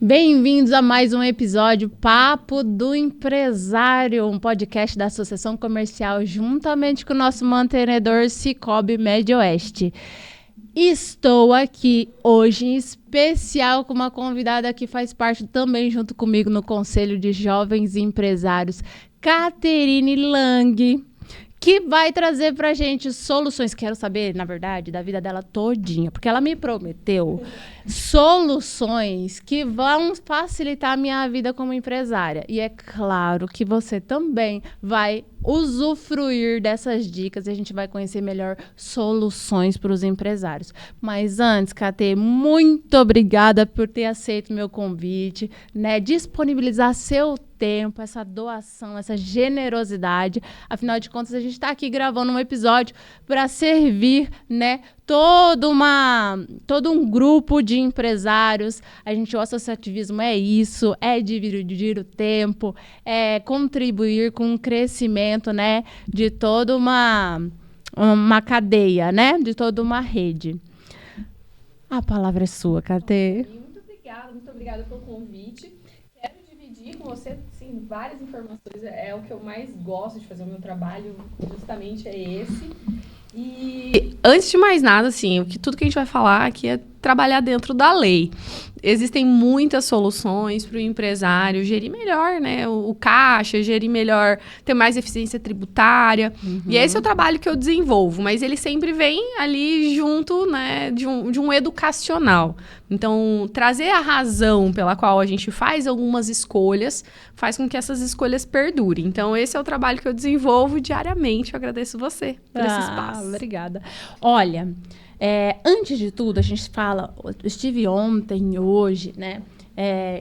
Bem-vindos a mais um episódio Papo do Empresário, um podcast da Associação Comercial juntamente com o nosso mantenedor Cicobi Médio Oeste. Estou aqui hoje em especial com uma convidada que faz parte também junto comigo no Conselho de Jovens Empresários, Caterine Lang, que vai trazer pra gente soluções. Quero saber, na verdade, da vida dela todinha, porque ela me prometeu soluções que vão facilitar a minha vida como empresária. E é claro que você também vai usufruir dessas dicas e a gente vai conhecer melhor soluções para os empresários. Mas antes, Catê, muito obrigada por ter aceito meu convite, né? Disponibilizar seu tempo, essa doação, essa generosidade. Afinal de contas, a gente está aqui gravando um episódio para servir, né, todo um grupo de empresários. O associativismo é isso, é dividir o tempo, é contribuir com o crescimento, né, de toda uma cadeia, né, de toda uma rede. A palavra é sua, Catê. Muito obrigada pelo convite. Quero dividir com você, sim, várias informações. É o que eu mais gosto de fazer, o meu trabalho justamente é esse. E antes de mais nada, assim, tudo que a gente vai falar aqui é trabalhar dentro da lei. Existem muitas soluções para o empresário gerir melhor, né, o caixa, gerir melhor, ter mais eficiência tributária. E esse é o trabalho que eu desenvolvo, mas ele sempre vem ali junto, né, de um educacional. Então, trazer a razão pela qual a gente faz algumas escolhas faz com que essas escolhas perdurem. Então, esse é o trabalho que eu desenvolvo diariamente. Eu agradeço você por esse espaço. Obrigada. Olha, antes de tudo, a gente fala, eu estive ontem, hoje, né,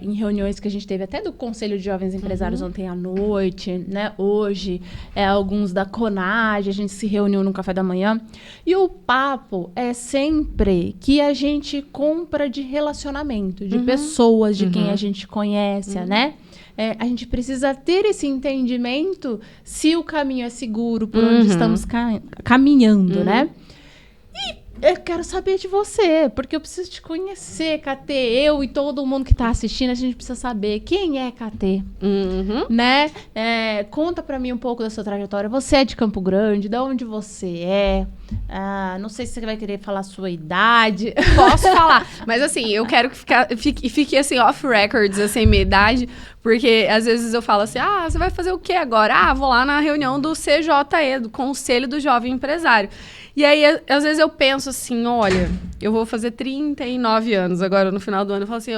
em reuniões que a gente teve até do Conselho de Jovens Empresários ontem à noite, né, hoje, alguns da CONAGE, a gente se reuniu no café da manhã, e o papo é sempre que a gente compra de relacionamento, de pessoas, de quem a gente conhece, né? A gente precisa ter esse entendimento se o caminho é seguro, por onde estamos caminhando, né? E eu quero saber de você, porque eu preciso te conhecer, Catê. Eu e todo mundo que está assistindo, a gente precisa saber quem é Catê, né? Conta pra mim um pouco da sua trajetória. Você é de Campo Grande? De onde você é? Não sei se você vai querer falar a sua idade. Posso falar, mas assim, eu quero que fique assim, off records, assim, minha idade, porque às vezes eu falo assim, você vai fazer o quê agora? Vou lá na reunião do CJE, do Conselho do Jovem Empresário. E aí, às vezes eu penso assim, olha, eu vou fazer 39 anos agora no final do ano. Eu falo assim,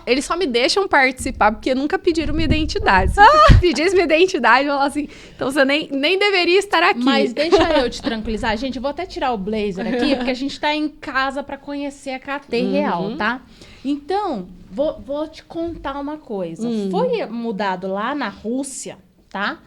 eles só me deixam participar porque nunca pediram minha identidade. Se pedisse minha identidade, eu falo assim, então você nem deveria estar aqui. Mas deixa eu te tranquilizar. Gente, eu vou até tirar o blazer aqui, porque a gente tá em casa para conhecer a Catê real, tá? Então, vou te contar uma coisa. Foi mudado lá na Rússia, tá?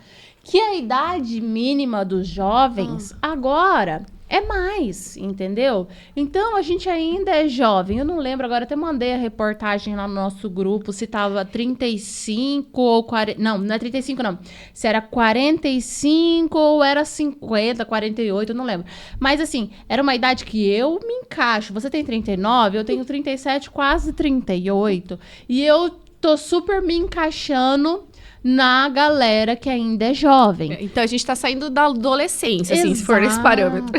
Que a idade mínima dos jovens agora é mais, entendeu? Então, a gente ainda é jovem. Eu não lembro, agora até mandei a reportagem lá no nosso grupo, se tava 35 ou 40... Não é 35 não. Se era 45 ou era 50, 48, eu não lembro. Mas, assim, era uma idade que eu me encaixo. Você tem 39, eu tenho 37, quase 38. E eu tô super me encaixando na galera que ainda é jovem. Então, a gente tá saindo da adolescência, assim, se for nesse parâmetro.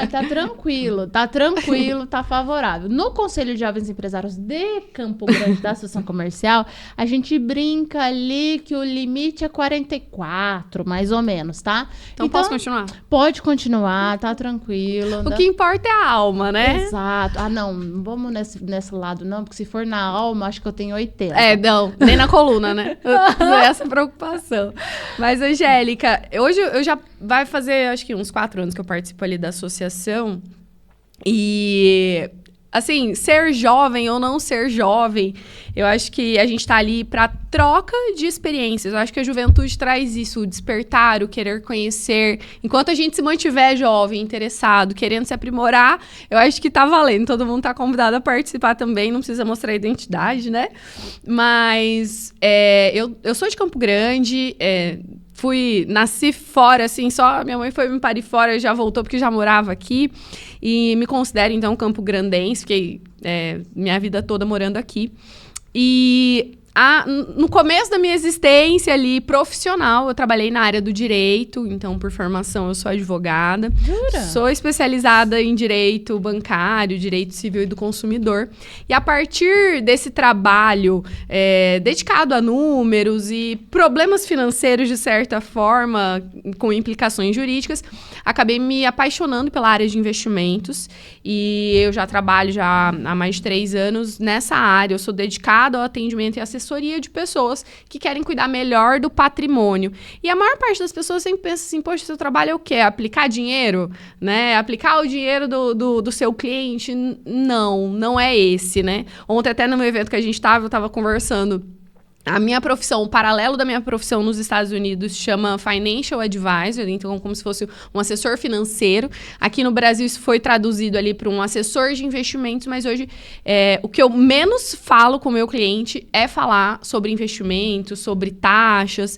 Tá tranquilo, tá favorável. No Conselho de Jovens Empresários de Campo Grande, da Associação Comercial, a gente brinca ali que o limite é 44, mais ou menos, tá? Então posso continuar? Pode continuar, tá tranquilo. O que importa é a alma, né? Exato. Não vamos nesse lado não, porque se for na alma, acho que eu tenho 80. Não, nem na coluna, né? Essa preocupação. Mas, Angélica, hoje eu já vai fazer, acho que uns 4 anos que eu participo ali da associação. E, assim, ser jovem ou não ser jovem, eu acho que a gente tá ali para troca de experiências. Eu acho que a juventude traz isso, o despertar, o querer conhecer. Enquanto a gente se mantiver jovem, interessado, querendo se aprimorar, eu acho que tá valendo. Todo mundo tá convidado a participar também, não precisa mostrar a identidade, né? Mas eu sou de Campo Grande, nasci fora, assim, só minha mãe foi me parir fora e já voltou porque já morava aqui. E me considero, então, campograndense, fiquei minha vida toda morando aqui. E no começo da minha existência ali, profissional, eu trabalhei na área do direito, então, por formação, eu sou advogada. Jura? Sou especializada em direito bancário, direito civil e do consumidor. E a partir desse trabalho dedicado a números e problemas financeiros, de certa forma, com implicações jurídicas, acabei me apaixonando pela área de investimentos. E eu já trabalho há mais de 3 anos nessa área. Eu sou dedicada ao atendimento e assessoria de pessoas que querem cuidar melhor do patrimônio. E a maior parte das pessoas sempre pensa assim, poxa, seu trabalho é o quê? Aplicar dinheiro? Né? Aplicar o dinheiro do seu cliente? Não é esse, né? Ontem até no meu evento que a gente eu estava conversando. A minha profissão, o paralelo da minha profissão nos Estados Unidos chama Financial Advisor, então como se fosse um assessor financeiro. Aqui no Brasil isso foi traduzido ali para um assessor de investimentos, mas hoje o que eu menos falo com o meu cliente é falar sobre investimentos, sobre taxas.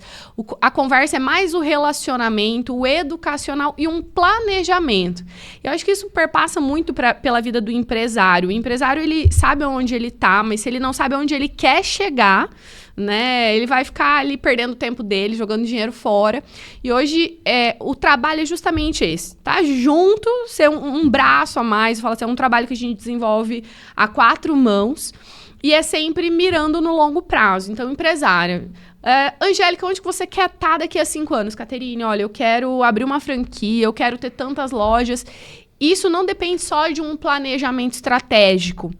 A conversa é mais o relacionamento, o educacional e um planejamento. Eu acho que isso perpassa muito pela vida do empresário. O empresário, ele sabe onde ele está, mas se ele não sabe onde ele quer chegar, né, ele vai ficar ali perdendo o tempo dele, jogando dinheiro fora. E hoje o trabalho é justamente esse, tá? Junto, ser um braço a mais, fala assim, é um trabalho que a gente desenvolve a 4 mãos e é sempre mirando no longo prazo. Então, empresária, Angélica, onde que você quer estar daqui a 5 anos? Caterine, olha, eu quero abrir uma franquia, eu quero ter tantas lojas. Isso não depende só de um planejamento estratégico.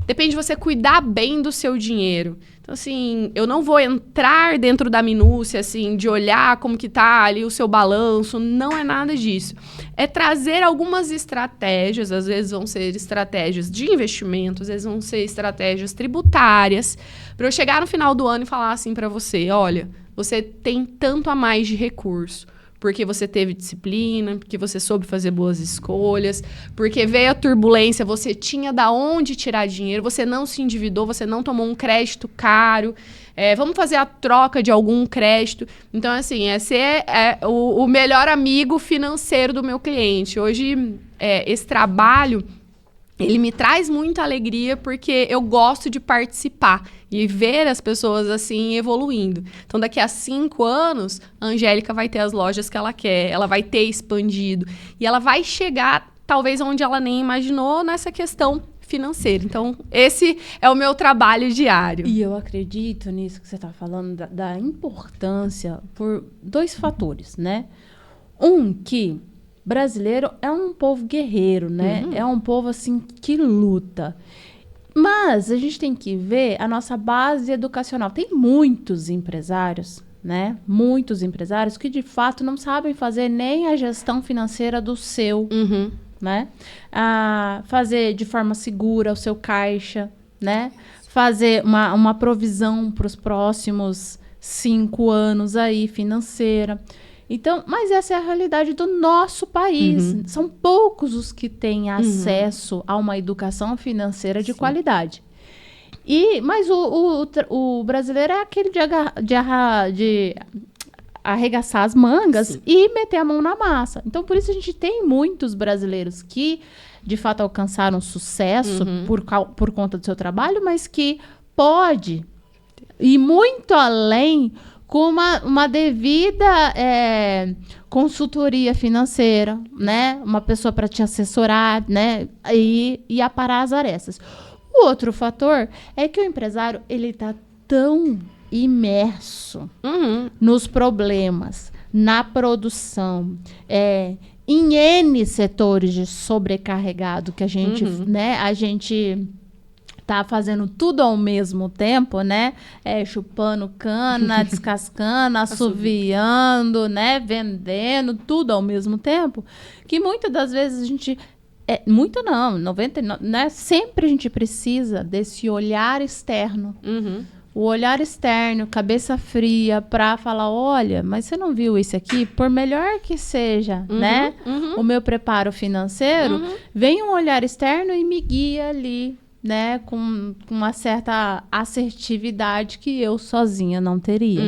Depende de você cuidar bem do seu dinheiro. Então, assim, eu não vou entrar dentro da minúcia, assim, de olhar como que tá ali o seu balanço. Não é nada disso. É trazer algumas estratégias, às vezes vão ser estratégias de investimento, às vezes vão ser estratégias tributárias, para eu chegar no final do ano e falar assim para você, olha, você tem tanto a mais de recurso. Porque você teve disciplina, porque você soube fazer boas escolhas, porque veio a turbulência, você tinha da onde tirar dinheiro, você não se endividou, você não tomou um crédito caro, vamos fazer a troca de algum crédito. Então, assim, esse é o melhor amigo financeiro do meu cliente. Hoje, esse trabalho, ele me traz muita alegria porque eu gosto de participar e ver as pessoas assim evoluindo. Então, daqui a 5 anos, a Angélica vai ter as lojas que ela quer, ela vai ter expandido e ela vai chegar, talvez, onde ela nem imaginou nessa questão financeira. Então, esse é o meu trabalho diário. E eu acredito nisso que você está falando, da importância por 2 fatores, né? Que brasileiro é um povo guerreiro, né? É um povo, assim, que luta. Mas a gente tem que ver a nossa base educacional. Tem muitos empresários, né? Muitos empresários que, de fato, não sabem fazer nem a gestão financeira do seu, né? Fazer de forma segura o seu caixa, né? Fazer uma provisão para os próximos 5 anos aí, financeira. Então, mas essa é a realidade do nosso país. São poucos os que têm acesso a uma educação financeira de qualidade. Mas o brasileiro é aquele de arregaçar as mangas e meter a mão na massa. Então, por isso a gente tem muitos brasileiros que, de fato, alcançaram sucesso por conta do seu trabalho, mas que pode ir muito além com uma devida consultoria financeira, né? Uma pessoa para te assessorar, né? E aparar as arestas. O outro fator é que o empresário, ele tá tão imerso nos problemas, na produção, em N setores de sobrecarregado que a gente, né? A gente tá fazendo tudo ao mesmo tempo, né? Chupando cana, descascando, assoviando, né? Vendendo, tudo ao mesmo tempo. Que muitas das vezes a gente... muito não, 99, né? Sempre a gente precisa desse olhar externo. O olhar externo, cabeça fria, para falar, olha, mas você não viu isso aqui? Por melhor que seja, né? O meu preparo financeiro, vem um olhar externo e me guia ali, né, com uma certa assertividade que eu sozinha não teria.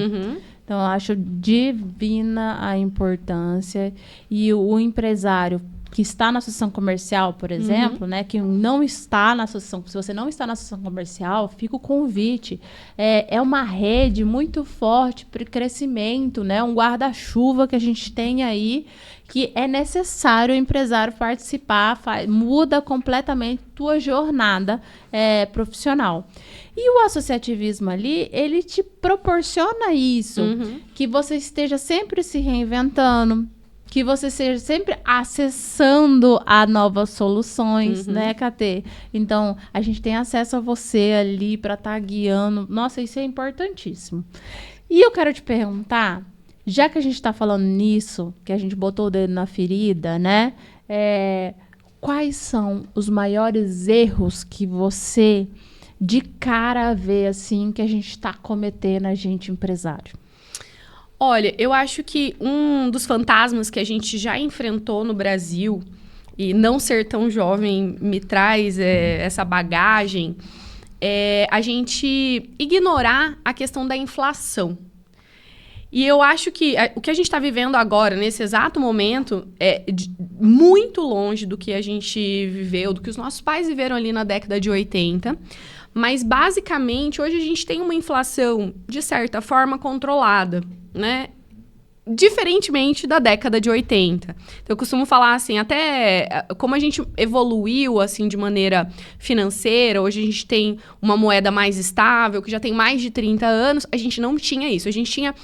Então, eu acho divina a importância e o empresário que está na associação comercial, por exemplo, né, que não está na associação, se você não está na associação comercial, fica o convite. É uma rede muito forte para o crescimento, né, um guarda-chuva que a gente tem aí, que é necessário o empresário participar, muda completamente a tua jornada profissional. E o associativismo ali, ele te proporciona isso, que você esteja sempre se reinventando, que você seja sempre acessando a novas soluções, né, Katê? Então, a gente tem acesso a você ali para estar guiando. Nossa, isso é importantíssimo. E eu quero te perguntar, já que a gente está falando nisso, que a gente botou o dedo na ferida, né? Quais são os maiores erros que você, de cara, vê, assim, que a gente está cometendo, a gente empresário? Olha, eu acho que um dos fantasmas que a gente já enfrentou no Brasil, e não ser tão jovem me traz essa bagagem, é a gente ignorar a questão da inflação. E eu acho que o que a gente está vivendo agora, nesse exato momento, é muito longe do que a gente viveu, do que os nossos pais viveram ali na década de 80. Mas, basicamente, hoje a gente tem uma inflação, de certa forma, controlada, né? Diferentemente da década de 80. Então, eu costumo falar assim, até como a gente evoluiu assim de maneira financeira, hoje a gente tem uma moeda mais estável, que já tem mais de 30 anos, a gente não tinha isso. A gente tinha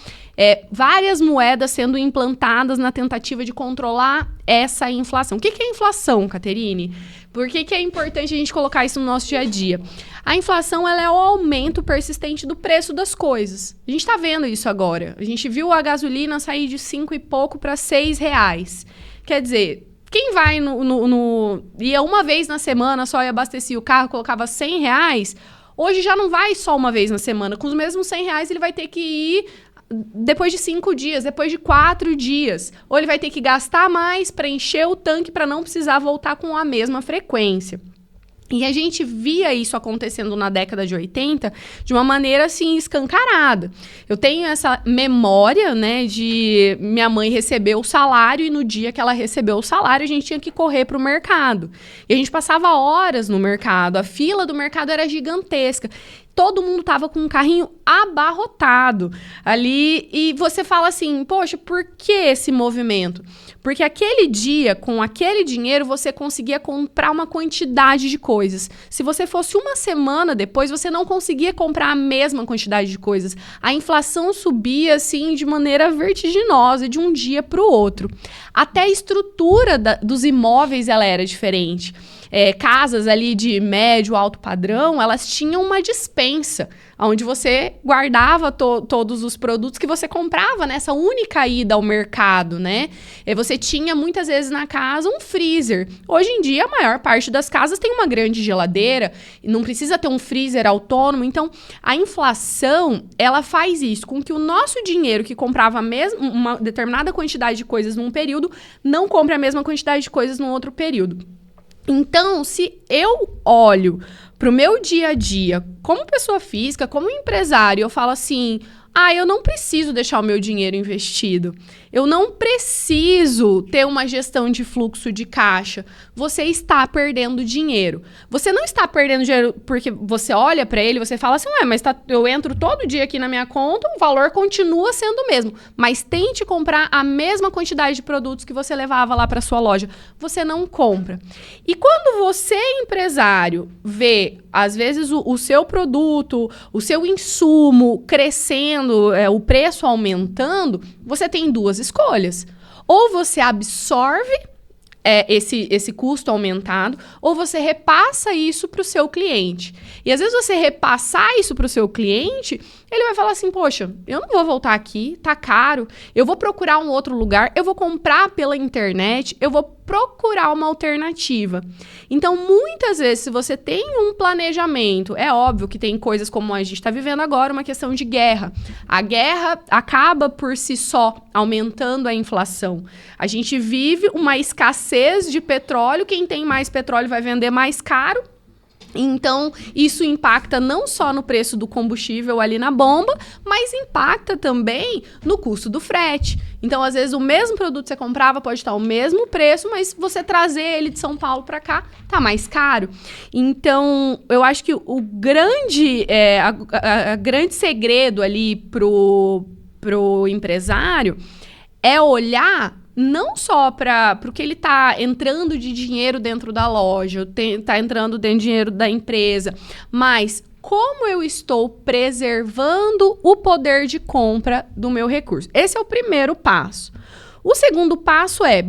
várias moedas sendo implantadas na tentativa de controlar essa inflação. O que é inflação, Caterine? Por que é importante a gente colocar isso no nosso dia a dia? A inflação, ela é o aumento persistente do preço das coisas. A gente está vendo isso agora. A gente viu a gasolina sair de 5 e pouco para R$6. Quer dizer, quem vai ia uma vez na semana só e abastecia o carro, colocava R$100, hoje já não vai só uma vez na semana. Com os mesmos R$100, ele vai ter que ir depois de 5 dias, depois de 4 dias. Ou ele vai ter que gastar mais para encher o tanque para não precisar voltar com a mesma frequência. E a gente via isso acontecendo na década de 80 de uma maneira, assim, escancarada. Eu tenho essa memória, né, de minha mãe receber o salário e no dia que ela recebeu o salário, a gente tinha que correr para o mercado. E a gente passava horas no mercado, a fila do mercado era gigantesca. Todo mundo tava com um carrinho abarrotado ali. E você fala assim, poxa, por que esse movimento? Porque aquele dia, com aquele dinheiro, você conseguia comprar uma quantidade de coisas. Se você fosse uma semana depois, você não conseguia comprar a mesma quantidade de coisas. A inflação subia, assim, de maneira vertiginosa, de um dia para o outro. Até a estrutura dos imóveis, ela era diferente. Casas ali de médio, alto padrão, elas tinham uma despensa, onde você guardava todos os produtos que você comprava nessa única ida ao mercado, né? E você tinha, muitas vezes, na casa um freezer. Hoje em dia, a maior parte das casas tem uma grande geladeira, e não precisa ter um freezer autônomo. Então, a inflação, ela faz isso, com que o nosso dinheiro, que comprava uma determinada quantidade de coisas num período, não compre a mesma quantidade de coisas num outro período. Então, se eu olho para o meu dia a dia como pessoa física, como empresário, eu falo assim, eu não preciso deixar o meu dinheiro investido. Eu não preciso ter uma gestão de fluxo de caixa. Você está perdendo dinheiro. Você não está perdendo dinheiro porque você olha para ele e você fala assim, mas eu entro todo dia aqui na minha conta, o valor continua sendo o mesmo. Mas tente comprar a mesma quantidade de produtos que você levava lá para sua loja. Você não compra. E quando você, empresário, vê, às vezes, o seu produto, o seu insumo crescendo, o preço aumentando, você tem duas escolhas. Ou você absorve esse custo aumentado, ou você repassa isso para o seu cliente. E às vezes você repassar isso para o seu cliente, ele vai falar assim, poxa, eu não vou voltar aqui, tá caro, eu vou procurar um outro lugar, eu vou comprar pela internet, eu vou procurar uma alternativa. Então, muitas vezes, se você tem um planejamento, é óbvio que tem coisas como a gente está vivendo agora, uma questão de guerra. A guerra acaba por si só aumentando a inflação. A gente vive uma escassez de petróleo, quem tem mais petróleo vai vender mais caro, Então, isso impacta não só no preço do combustível ali na bomba, mas impacta também no custo do frete. Então, às vezes, o mesmo produto que você comprava pode estar o mesmo preço, mas você trazer ele de São Paulo para cá tá mais caro. Então, eu acho que o grande, grande segredo ali pro empresário é olhar não só para o que ele está entrando de dinheiro dentro da loja, está entrando dentro de dinheiro da empresa, mas como eu estou preservando o poder de compra do meu recurso. Esse é o primeiro passo. O segundo passo é,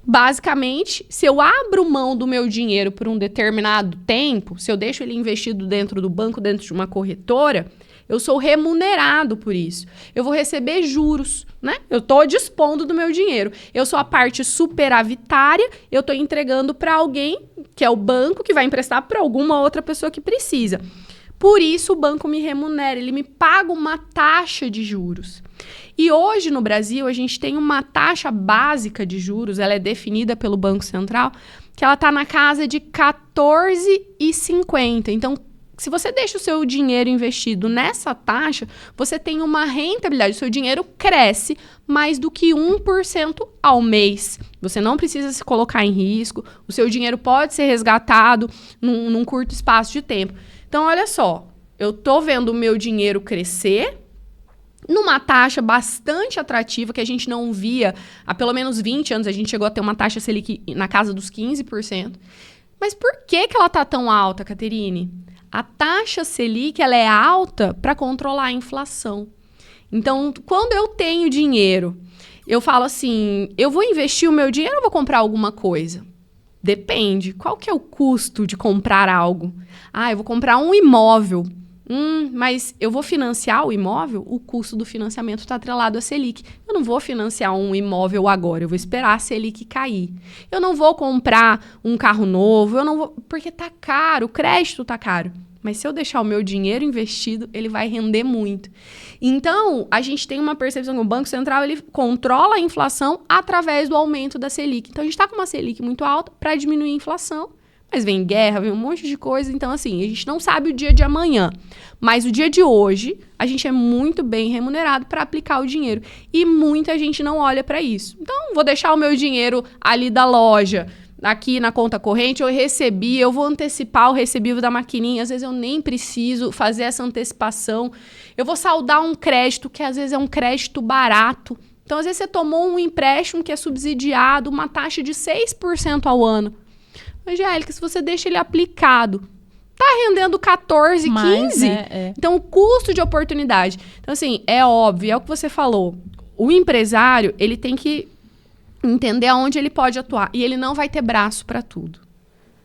basicamente, se eu abro mão do meu dinheiro por um determinado tempo, se eu deixo ele investido dentro do banco, dentro de uma corretora, eu sou remunerado por isso. Eu vou receber juros, né? Eu estou dispondo do meu dinheiro. Eu sou a parte superavitária, eu estou entregando para alguém, que é o banco, que vai emprestar para alguma outra pessoa que precisa. Por isso, o banco me remunera, ele me paga uma taxa de juros. E hoje, no Brasil, a gente tem uma taxa básica de juros, ela é definida pelo Banco Central, que ela está na casa de 14,50. Então, se você deixa o seu dinheiro investido nessa taxa, você tem uma rentabilidade. O seu dinheiro cresce mais do que 1% ao mês. Você não precisa se colocar em risco. O seu dinheiro pode ser resgatado num curto espaço de tempo. Então, olha só. Eu estou vendo o meu dinheiro crescer numa taxa bastante atrativa que a gente não via há pelo menos 20 anos. A gente chegou a ter uma taxa Selic na casa dos 15%. Mas por que ela está tão alta, Caterine? A taxa Selic ela é alta para controlar a inflação. Então, quando eu tenho dinheiro, eu falo assim, eu vou investir o meu dinheiro ou vou comprar alguma coisa? Depende. Qual que é o custo de comprar algo? Eu vou comprar um imóvel. Mas eu vou financiar o imóvel? O custo do financiamento está atrelado à Selic. Eu não vou financiar um imóvel agora, eu vou esperar a Selic cair. Eu não vou comprar um carro novo, porque tá caro, o crédito tá caro. Mas se eu deixar o meu dinheiro investido, ele vai render muito. Então, a gente tem uma percepção que o Banco Central ele controla a inflação através do aumento da Selic. Então, a gente está com uma Selic muito alta para diminuir a inflação. Mas vem guerra, vem um monte de coisa. Então, assim, a gente não sabe o dia de amanhã. Mas o dia de hoje, a gente é muito bem remunerado para aplicar o dinheiro. E muita gente não olha para isso. Então, vou deixar o meu dinheiro ali da loja, aqui na conta corrente, eu vou antecipar o recebível da maquininha. Às vezes, eu nem preciso fazer essa antecipação. Eu vou saldar um crédito, que às vezes é um crédito barato. Então, às vezes, você tomou um empréstimo que é subsidiado, uma taxa de 6% ao ano. Angélica, se você deixa ele aplicado, tá rendendo 14, 15. Então, o custo de oportunidade. Então, assim, é óbvio, é o que você falou. O empresário, ele tem que entender aonde ele pode atuar. E ele não vai ter braço para tudo.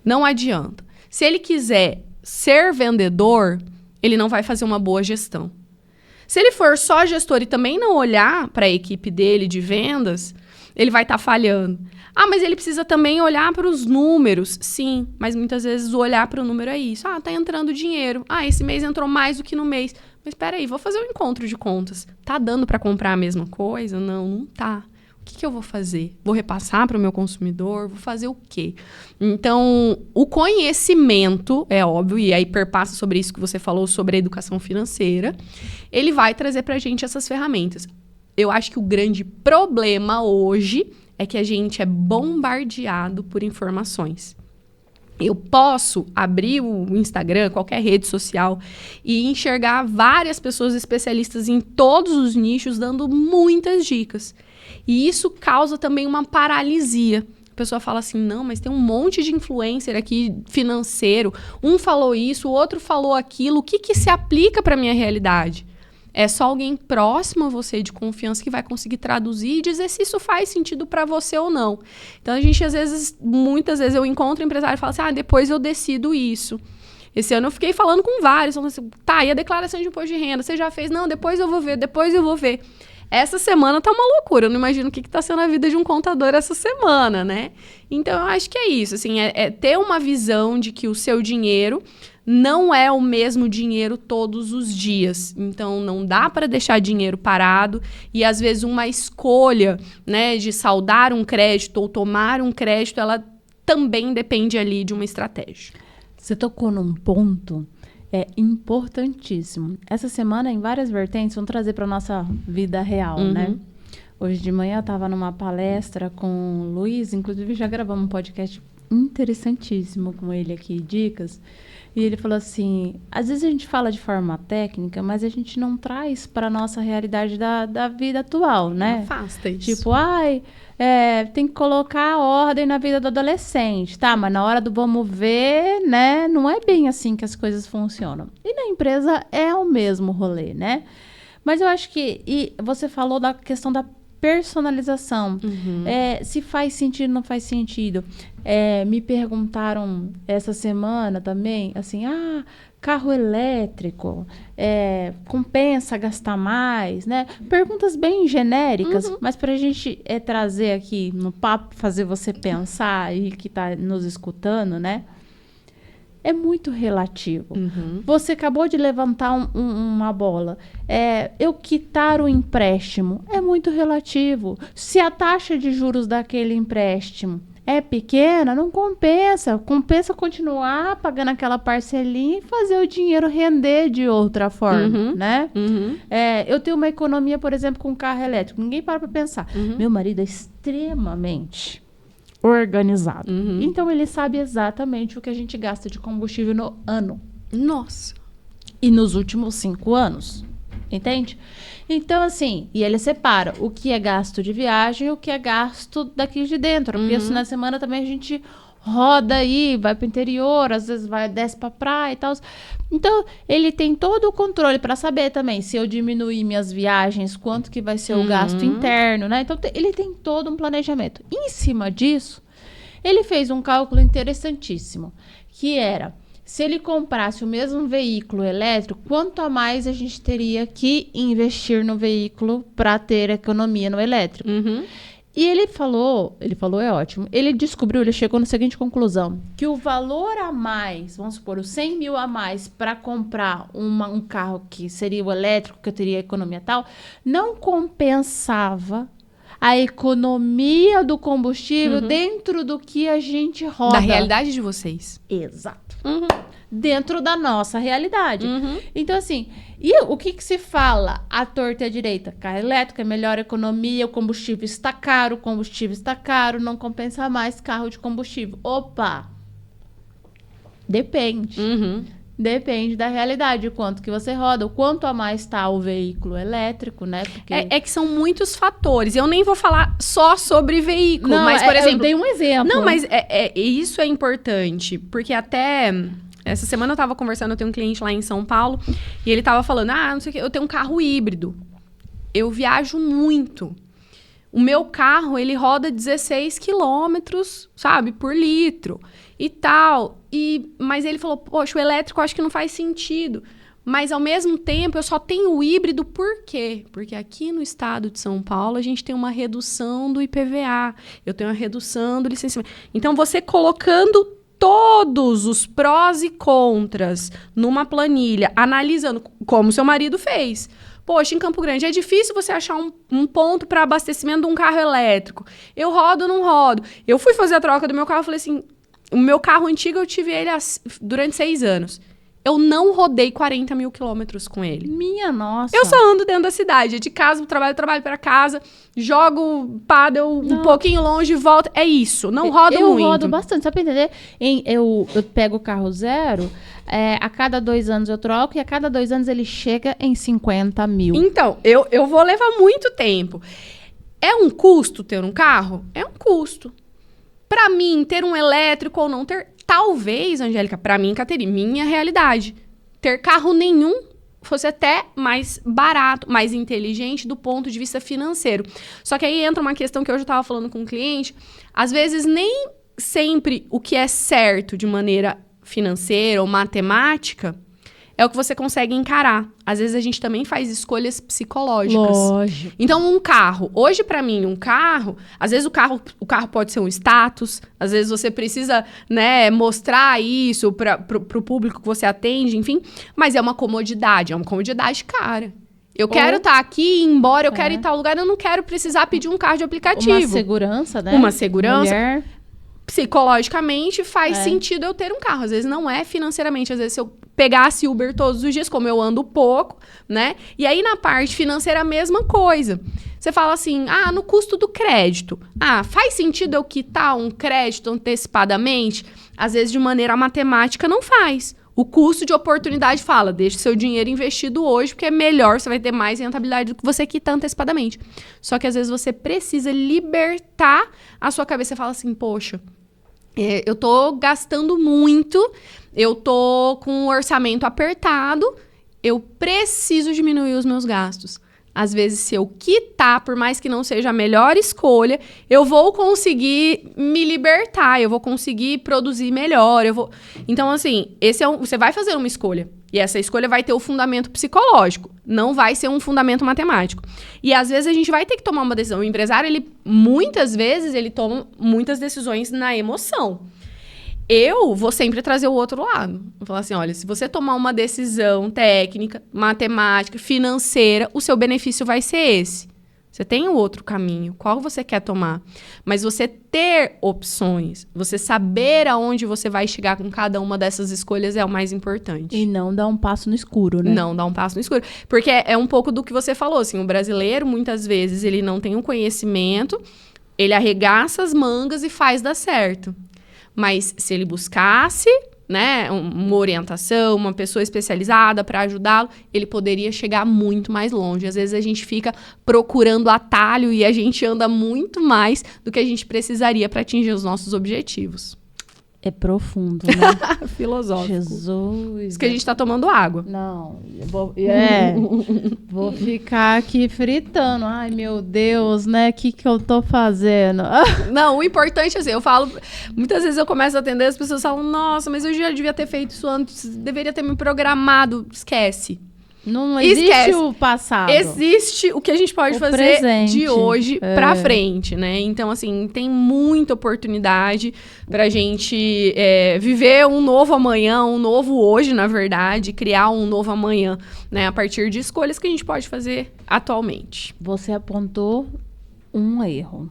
Não adianta. Se ele quiser ser vendedor, ele não vai fazer uma boa gestão. Se ele for só gestor e também não olhar para a equipe dele de vendas, ele vai estar falhando. Mas ele precisa também olhar para os números. Sim, mas muitas vezes o olhar para o número é isso. Tá entrando dinheiro. Esse mês entrou mais do que no mês. Mas espera aí, vou fazer um encontro de contas. Tá dando para comprar a mesma coisa? Não tá. O que eu vou fazer? Vou repassar para o meu consumidor? Vou fazer o quê? Então, o conhecimento, é óbvio, e aí perpassa sobre isso que você falou, sobre a educação financeira, ele vai trazer para a gente essas ferramentas. Eu acho que o grande problema hoje é que a gente é bombardeado por informações. Eu posso abrir o Instagram, qualquer rede social, e enxergar várias pessoas especialistas em todos os nichos dando muitas dicas. E isso causa também uma paralisia. A pessoa fala assim, não, mas tem um monte de influencer aqui financeiro. Um falou isso, o outro falou aquilo. O que se aplica para a minha realidade? É só alguém próximo a você, de confiança, que vai conseguir traduzir e dizer se isso faz sentido para você ou não. Então, a gente, muitas vezes, eu encontro um empresário e falo assim, depois eu decido isso. Esse ano eu fiquei falando com vários, falando assim, e a declaração de imposto de renda? Você já fez? Não, depois eu vou ver. Essa semana tá uma loucura, eu não imagino o que tá sendo a vida de um contador essa semana, né? Então, eu acho que é isso, assim, é ter uma visão de que o seu dinheiro não é o mesmo dinheiro todos os dias. Então, não dá para deixar dinheiro parado e, às vezes, uma escolha, né, de saldar um crédito ou tomar um crédito, ela também depende ali de uma estratégia. Você tocou num ponto importantíssimo. Essa semana, em várias vertentes, vamos trazer para nossa vida real, né? Hoje de manhã eu estava numa palestra com o Luiz, inclusive já gravamos um podcast interessantíssimo com ele aqui, dicas. E ele falou assim, às vezes a gente fala de forma técnica, mas a gente não traz para a nossa realidade da vida atual, né? Afasta isso. Tipo, tem que colocar ordem na vida do adolescente, tá? Mas na hora do vamos ver, né? Não é bem assim que as coisas funcionam. E na empresa é o mesmo rolê, né? Mas eu acho que... E você falou da questão da personalização. Se faz sentido, não faz sentido. Me perguntaram essa semana também, assim, carro elétrico, compensa gastar mais, né? Perguntas bem genéricas, mas para a gente trazer aqui no papo, fazer você pensar e que está nos escutando, né? É muito relativo. Você acabou de levantar uma bola. Eu quitar o empréstimo é muito relativo. Se a taxa de juros daquele empréstimo é pequena, não compensa. Compensa continuar pagando aquela parcelinha e fazer o dinheiro render de outra forma, né? Eu tenho uma economia, por exemplo, com carro elétrico. Ninguém para pensar. Meu marido é extremamente organizado. Então, ele sabe exatamente o que a gente gasta de combustível no ano. Nossa. E nos últimos 5 anos. Entende? Então, assim, e ele separa o que é gasto de viagem e o que é gasto daqui de dentro. Porque assim, na semana também a gente roda aí, vai pro interior, às vezes desce pra praia e tal. Então, ele tem todo o controle para saber também se eu diminuir minhas viagens, quanto que vai ser o gasto interno, né? Então, ele tem todo um planejamento. Em cima disso, ele fez um cálculo interessantíssimo, que era, se ele comprasse o mesmo veículo elétrico, quanto a mais a gente teria que investir no veículo para ter economia no elétrico. E ele falou é ótimo, ele chegou na seguinte conclusão, que o valor a mais, vamos supor, os 100 mil a mais para comprar um carro que seria o elétrico, que eu teria economia tal, não compensava a economia do combustível dentro do que a gente roda. Da realidade de vocês. Exato. Dentro da nossa realidade. Então, assim, e o que se fala à torta e à direita? Carro elétrico é melhor economia, o combustível está caro, não compensa mais carro de combustível. Opa! Depende. Depende da realidade, o quanto que você roda, o quanto a mais está o veículo elétrico, né? Porque... É que são muitos fatores. Eu nem vou falar só sobre veículo, mas, por exemplo... Eu dei um exemplo. Não, mas isso é importante, porque até... Essa semana eu tava conversando, eu tenho um cliente lá em São Paulo, e ele tava falando, não sei o que, eu tenho um carro híbrido. Eu viajo muito. O meu carro, ele roda 16 quilômetros, sabe, por litro e tal. Mas ele falou, poxa, o elétrico eu acho que não faz sentido. Mas, ao mesmo tempo, eu só tenho o híbrido, por quê? Porque aqui no estado de São Paulo, a gente tem uma redução do IPVA. Eu tenho uma redução do licenciamento. Então, você colocando todos os prós e contras numa planilha, analisando como seu marido fez. Poxa, em Campo Grande é difícil você achar um ponto para abastecimento de um carro elétrico. Eu rodo ou não rodo? Eu fui fazer a troca do meu carro, falei assim, o meu carro antigo eu tive ele durante 6 anos. Eu não rodei 40 mil quilômetros com ele. Minha nossa. Eu só ando dentro da cidade. De casa pro trabalho para casa. Jogo pádel um pouquinho longe e volto. É isso. Não rodo muito. Eu rodo bastante. Só pra entender, eu pego o carro zero, a cada 2 anos eu troco e a cada 2 anos ele chega em 50 mil. Então, eu vou levar muito tempo. É um custo ter um carro? É um custo. Pra mim, ter um elétrico ou não ter... Talvez, Angélica, pra mim, Caterina, minha realidade, ter carro nenhum fosse até mais barato, mais inteligente do ponto de vista financeiro. Só que aí entra uma questão que eu já estava falando com um cliente. Às vezes, nem sempre o que é certo de maneira financeira ou matemática é o que você consegue encarar. Às vezes, a gente também faz escolhas psicológicas. Lógico. Então, um carro. Hoje, pra mim, um carro... Às vezes, o carro pode ser um status. Às vezes, você precisa, né, mostrar isso pro público que você atende, enfim. Mas é uma comodidade. É uma comodidade cara. Eu quero estar aqui, embora eu quero ir em tal lugar, eu não quero precisar pedir um carro de aplicativo. Uma segurança, né? Uma segurança. Mulher. psicologicamente faz sentido eu ter um carro. Às vezes não é financeiramente. Às vezes se eu pegasse Uber todos os dias, como eu ando pouco, né? E aí na parte financeira a mesma coisa. Você fala assim, no custo do crédito. Faz sentido eu quitar um crédito antecipadamente? Às vezes de maneira matemática não faz. O custo de oportunidade fala, deixe seu dinheiro investido hoje, porque é melhor, você vai ter mais rentabilidade do que você quitar antecipadamente. Só que às vezes você precisa libertar a sua cabeça e fala assim, poxa, eu tô gastando muito, eu tô com um orçamento apertado, eu preciso diminuir os meus gastos. Às vezes, se eu quitar, por mais que não seja a melhor escolha, eu vou conseguir me libertar, eu vou conseguir produzir melhor, Então, assim, você vai fazer uma escolha. E essa escolha vai ter o fundamento psicológico, não vai ser um fundamento matemático. E, às vezes, a gente vai ter que tomar uma decisão. O empresário, muitas vezes, ele toma muitas decisões na emoção. Eu vou sempre trazer o outro lado. Vou falar assim, olha, se você tomar uma decisão técnica, matemática, financeira, o seu benefício vai ser esse. Você tem o outro caminho. Qual você quer tomar? Mas você ter opções, você saber aonde você vai chegar com cada uma dessas escolhas é o mais importante. E não dar um passo no escuro, né? Não dar um passo no escuro. Porque é um pouco do que você falou, assim, o brasileiro, muitas vezes, ele não tem um conhecimento, ele arregaça as mangas e faz dar certo. Mas se ele buscasse, né, uma orientação, uma pessoa especializada para ajudá-lo, ele poderia chegar muito mais longe. Às vezes a gente fica procurando atalho e a gente anda muito mais do que a gente precisaria para atingir os nossos objetivos. É profundo, né? Filosófico. Jesus. Isso que a gente tá tomando água. Não, vou ficar aqui fritando. Ai, meu Deus, né? O que eu tô fazendo? Não, o importante, assim, eu falo... Muitas vezes eu começo a atender, as pessoas falam, nossa, mas eu já devia ter feito isso antes, deveria ter me programado. Esquece. Não existe o passado. Existe o que a gente pode fazer presente, de hoje pra frente, né? Então, assim, tem muita oportunidade pra gente viver um novo amanhã, um novo hoje, na verdade, criar um novo amanhã, né? A partir de escolhas que a gente pode fazer atualmente. Você apontou um erro.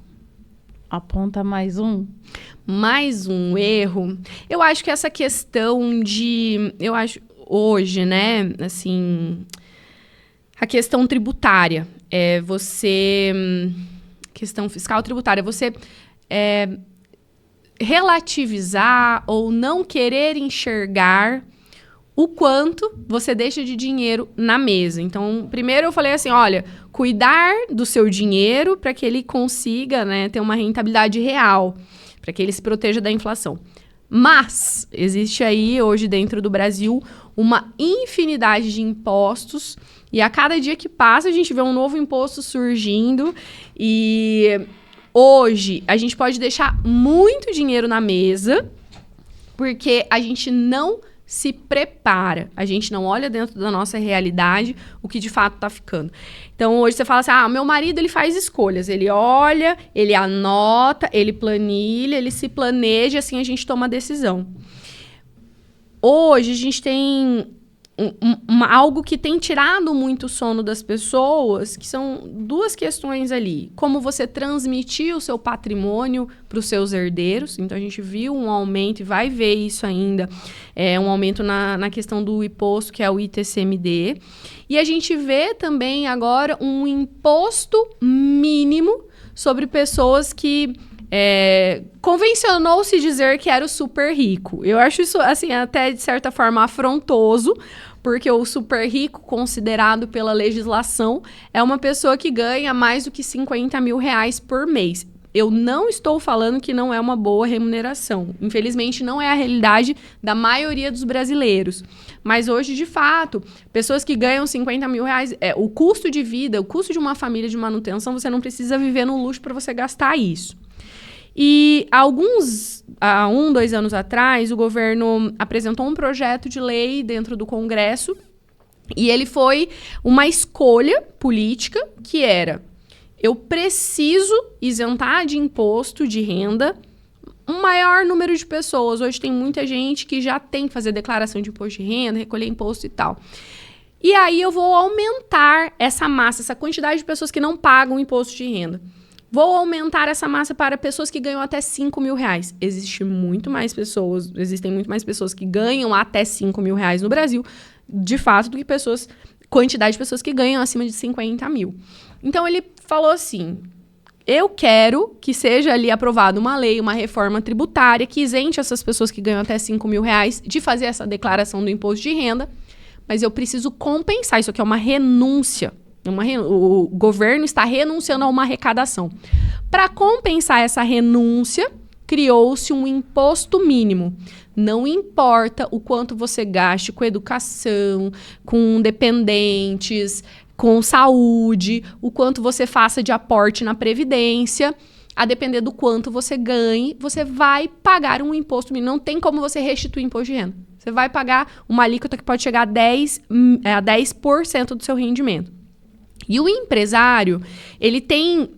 Aponta mais um? Mais um erro? Eu acho que essa questão de... Hoje, né, assim, a questão tributária, questão fiscal tributária, você relativizar ou não querer enxergar o quanto você deixa de dinheiro na mesa. Então, primeiro eu falei assim, olha, cuidar do seu dinheiro para que ele consiga, né, ter uma rentabilidade real, para que ele se proteja da inflação. Mas existe aí, hoje, dentro do Brasil, uma infinidade de impostos. E a cada dia que passa, a gente vê um novo imposto surgindo. E hoje, a gente pode deixar muito dinheiro na mesa, porque a gente não se prepara. A gente não olha dentro da nossa realidade o que de fato está ficando. Então, hoje você fala assim, meu marido, ele faz escolhas. Ele olha, ele anota, ele planilha, ele se planeja, assim a gente toma a decisão. Hoje, a gente tem algo que tem tirado muito o sono das pessoas, que são duas questões ali. Como você transmitir o seu patrimônio para os seus herdeiros. Então, a gente viu um aumento e vai ver isso ainda. Um aumento na questão do imposto, que é o ITCMD. E a gente vê também agora um imposto mínimo sobre pessoas que... convencionou-se dizer que era o super rico. Eu acho isso, assim, até de certa forma afrontoso, porque o super rico, considerado pela legislação, é uma pessoa que ganha mais do que 50 mil reais por mês. Eu não estou falando que não é uma boa remuneração. Infelizmente, não é a realidade da maioria dos brasileiros. Mas hoje, de fato, pessoas que ganham 50 mil reais... o custo de vida, o custo de uma família de manutenção, você não precisa viver no luxo para você gastar isso. E há 2 anos atrás, o governo apresentou um projeto de lei dentro do Congresso e ele foi uma escolha política que era: eu preciso isentar de imposto de renda um maior número de pessoas. Hoje tem muita gente que já tem que fazer declaração de imposto de renda, recolher imposto e tal. E aí eu vou aumentar essa massa, essa quantidade de pessoas que não pagam imposto de renda. Vou aumentar essa massa para pessoas que ganham até 5 mil reais. Existem muito mais pessoas que ganham até 5 mil reais no Brasil, de fato, do que quantidade de pessoas que ganham acima de 50 mil. Então, ele falou assim, eu quero que seja ali aprovada uma lei, uma reforma tributária que isente essas pessoas que ganham até 5 mil reais de fazer essa declaração do imposto de renda, mas eu preciso compensar. Isso aqui é uma renúncia. O governo está renunciando a uma arrecadação. Para compensar essa renúncia, criou-se um imposto mínimo. Não importa o quanto você gaste com educação, com dependentes, com saúde, o quanto você faça de aporte na Previdência, a depender do quanto você ganhe, você vai pagar um imposto mínimo. Não tem como você restituir imposto de renda. Você vai pagar uma alíquota que pode chegar a 10% do seu rendimento. E o empresário, ele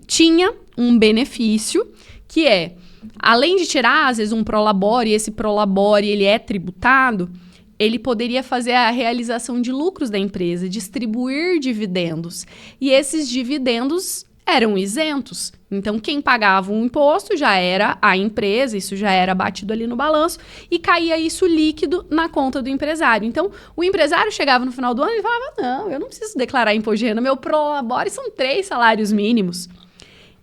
tinha um benefício que é, além de tirar, às vezes, um prolabore, e esse prolabore ele é tributado, ele poderia fazer a realização de lucros da empresa, distribuir dividendos. E esses dividendos eram isentos. Então, quem pagava um imposto já era a empresa, isso já era batido ali no balanço, e caía isso líquido na conta do empresário. Então, o empresário chegava no final do ano e falava, não, eu não preciso declarar imposto de renda, meu prolabore são 3 salários mínimos.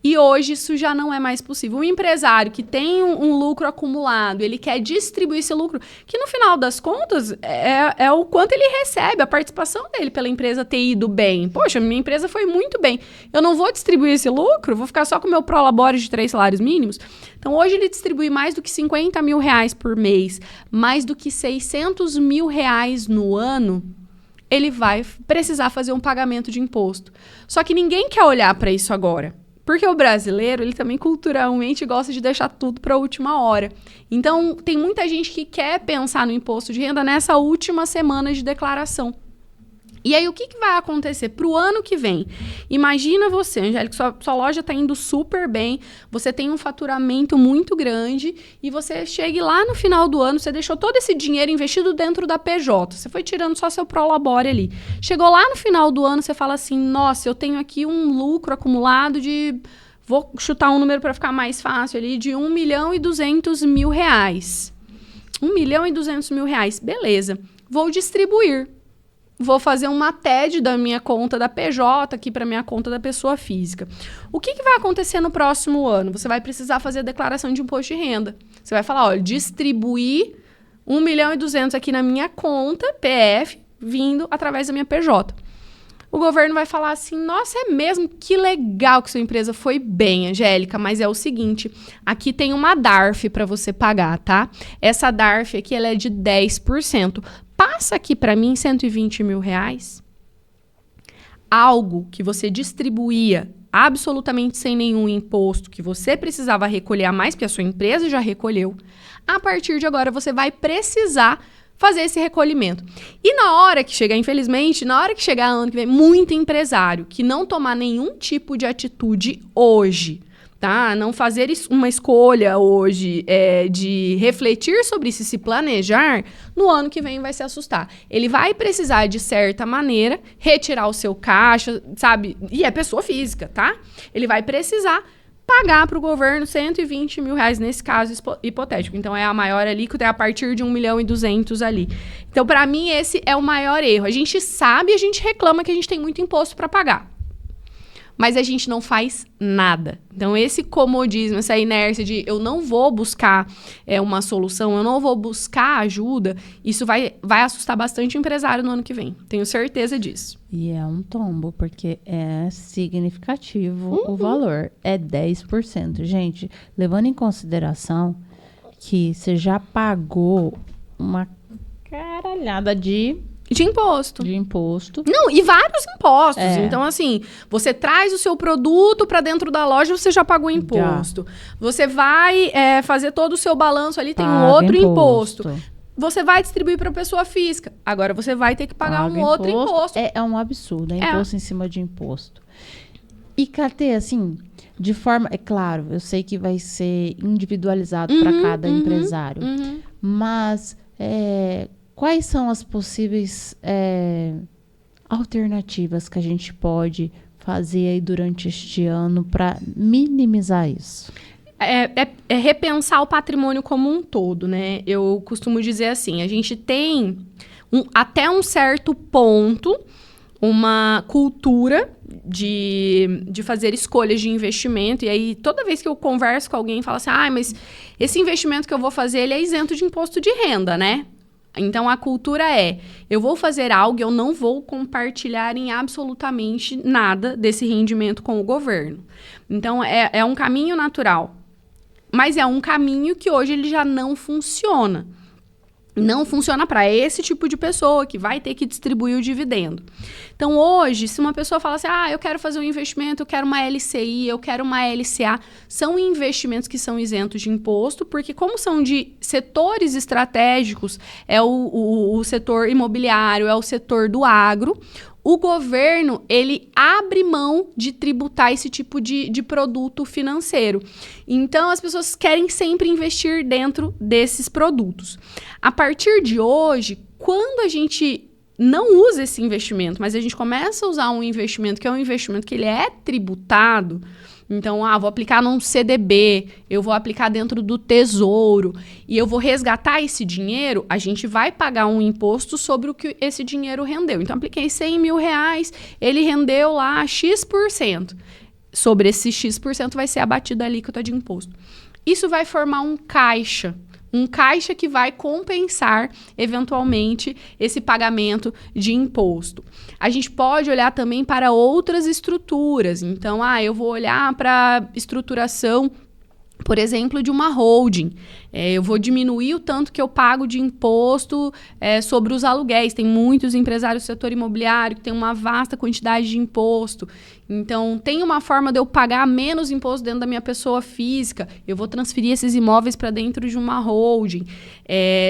E hoje isso já não é mais possível. O empresário que tem um lucro acumulado, ele quer distribuir esse lucro, que no final das contas é o quanto ele recebe, a participação dele pela empresa ter ido bem. Poxa, minha empresa foi muito bem. Eu não vou distribuir esse lucro, vou ficar só com o meu prolabore de 3 salários mínimos. Então, hoje ele distribui mais do que 50 mil reais por mês, mais do que 600 mil reais no ano, ele vai precisar fazer um pagamento de imposto. Só que ninguém quer olhar para isso agora. Porque o brasileiro, ele também culturalmente gosta de deixar tudo para a última hora. Então, tem muita gente que quer pensar no imposto de renda nessa última semana de declaração. E aí, o que vai acontecer para o ano que vem? Imagina você, Angélica, sua loja está indo super bem, você tem um faturamento muito grande e você chega lá no final do ano, você deixou todo esse dinheiro investido dentro da PJ, você foi tirando só seu prolabore ali. Chegou lá no final do ano, você fala assim, nossa, eu tenho aqui um lucro acumulado de... Vou chutar um número para ficar mais fácil ali, de 1.200.000 reais. 1.200.000 reais, beleza. Vou distribuir. Vou fazer uma TED da minha conta da PJ aqui para minha conta da pessoa física. O que vai acontecer no próximo ano? Você vai precisar fazer a declaração de imposto de renda. Você vai falar, olha, distribuir 1.200.000 aqui na minha conta, PF, vindo através da minha PJ. O governo vai falar assim, nossa, é mesmo? Que legal que sua empresa foi bem, Angélica, mas é o seguinte, aqui tem uma DARF para você pagar, tá? Essa DARF aqui, ela é de 10%. Passa aqui para mim 120 mil reais. Algo que você distribuía absolutamente sem nenhum imposto, que você precisava recolher a mais, porque a sua empresa já recolheu. A partir de agora, você vai precisar fazer esse recolhimento. E na hora que chegar, infelizmente, na hora que chegar ano que vem, muito empresário que não tomar nenhum tipo de atitude hoje, tá? Não fazer uma escolha hoje de refletir sobre isso e se planejar, no ano que vem vai se assustar. Ele vai precisar, de certa maneira, retirar o seu caixa, sabe? E é pessoa física, tá? Ele vai precisar pagar para o governo 120 mil reais, nesse caso hipotético. Então, é a maior alíquota, é a partir de 1.200.000 ali. Então, para mim, esse é o maior erro. A gente sabe, a gente reclama que a gente tem muito imposto para pagar. Mas a gente não faz nada. Então, esse comodismo, essa inércia de eu não vou buscar uma solução, eu não vou buscar ajuda, isso vai assustar bastante o empresário no ano que vem. Tenho certeza disso. E é um tombo, porque é significativo o valor. É 10%. Gente, levando em consideração que você já pagou uma caralhada de imposto. De imposto. Não, e vários impostos. Então, assim, você traz o seu produto para dentro da loja, você já pagou imposto. Já. Você vai fazer todo o seu balanço ali, tem um outro imposto. Você vai distribuir para pessoa física. Agora, você vai ter que pagar outro imposto. É um absurdo, é imposto em cima de imposto. E, Catê, assim, de forma... É claro, eu sei que vai ser individualizado para cada empresário. Mas... quais são as possíveis alternativas que a gente pode fazer aí durante este ano para minimizar isso? É repensar o patrimônio como um todo, né? Eu costumo dizer assim, a gente tem, até um certo ponto, uma cultura de fazer escolhas de investimento. E aí, toda vez que eu converso com alguém, fala assim, mas esse investimento que eu vou fazer, ele é isento de imposto de renda, né? Então, a cultura eu vou fazer algo e eu não vou compartilhar em absolutamente nada desse rendimento com o governo. Então, é um caminho natural. Mas é um caminho que hoje ele já não funciona. Não funciona para esse tipo de pessoa que vai ter que distribuir o dividendo. Então, hoje, se uma pessoa fala assim, eu quero fazer um investimento, eu quero uma LCI, eu quero uma LCA, são investimentos que são isentos de imposto, porque como são de setores estratégicos, é o setor imobiliário, é o setor do agro, o governo, ele abre mão de tributar esse tipo de produto financeiro. Então, as pessoas querem sempre investir dentro desses produtos. A partir de hoje, quando a gente não usa esse investimento, mas a gente começa a usar um investimento que é um investimento que ele é tributado, então, vou aplicar num CDB, eu vou aplicar dentro do Tesouro e eu vou resgatar esse dinheiro, a gente vai pagar um imposto sobre o que esse dinheiro rendeu. Então, apliquei 100 mil reais, ele rendeu lá X%. Sobre esse X% vai ser abatida a alíquota de imposto. Isso vai formar um caixa que vai compensar, eventualmente, esse pagamento de imposto. A gente pode olhar também para outras estruturas. Então, eu vou olhar para a estruturação, por exemplo, de uma holding. Eu vou diminuir o tanto que eu pago de imposto sobre os aluguéis. Tem muitos empresários do setor imobiliário que tem uma vasta quantidade de imposto. Então, tem uma forma de eu pagar menos imposto dentro da minha pessoa física. Eu vou transferir esses imóveis para dentro de uma holding.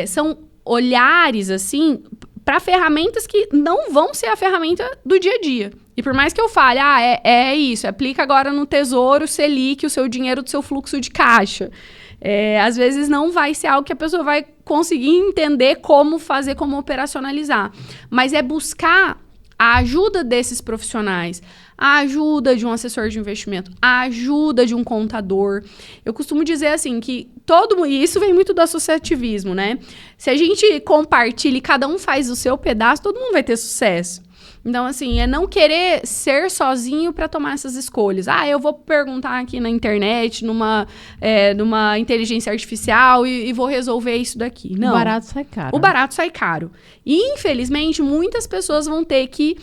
São olhares, assim, para ferramentas que não vão ser a ferramenta do dia a dia. E por mais que eu fale, isso, aplica agora no Tesouro Selic o seu dinheiro do seu fluxo de caixa. Às vezes não vai ser algo que a pessoa vai conseguir entender como fazer, como operacionalizar. Mas é buscar a ajuda desses profissionais, a ajuda de um assessor de investimento, a ajuda de um contador. Eu costumo dizer assim que e isso vem muito do associativismo, né? Se a gente compartilha e cada um faz o seu pedaço, todo mundo vai ter sucesso. Então, assim, é não querer ser sozinho para tomar essas escolhas. Eu vou perguntar aqui na internet, numa inteligência artificial e vou resolver isso daqui. Não. O barato sai caro. O barato sai caro. E, infelizmente, muitas pessoas vão ter que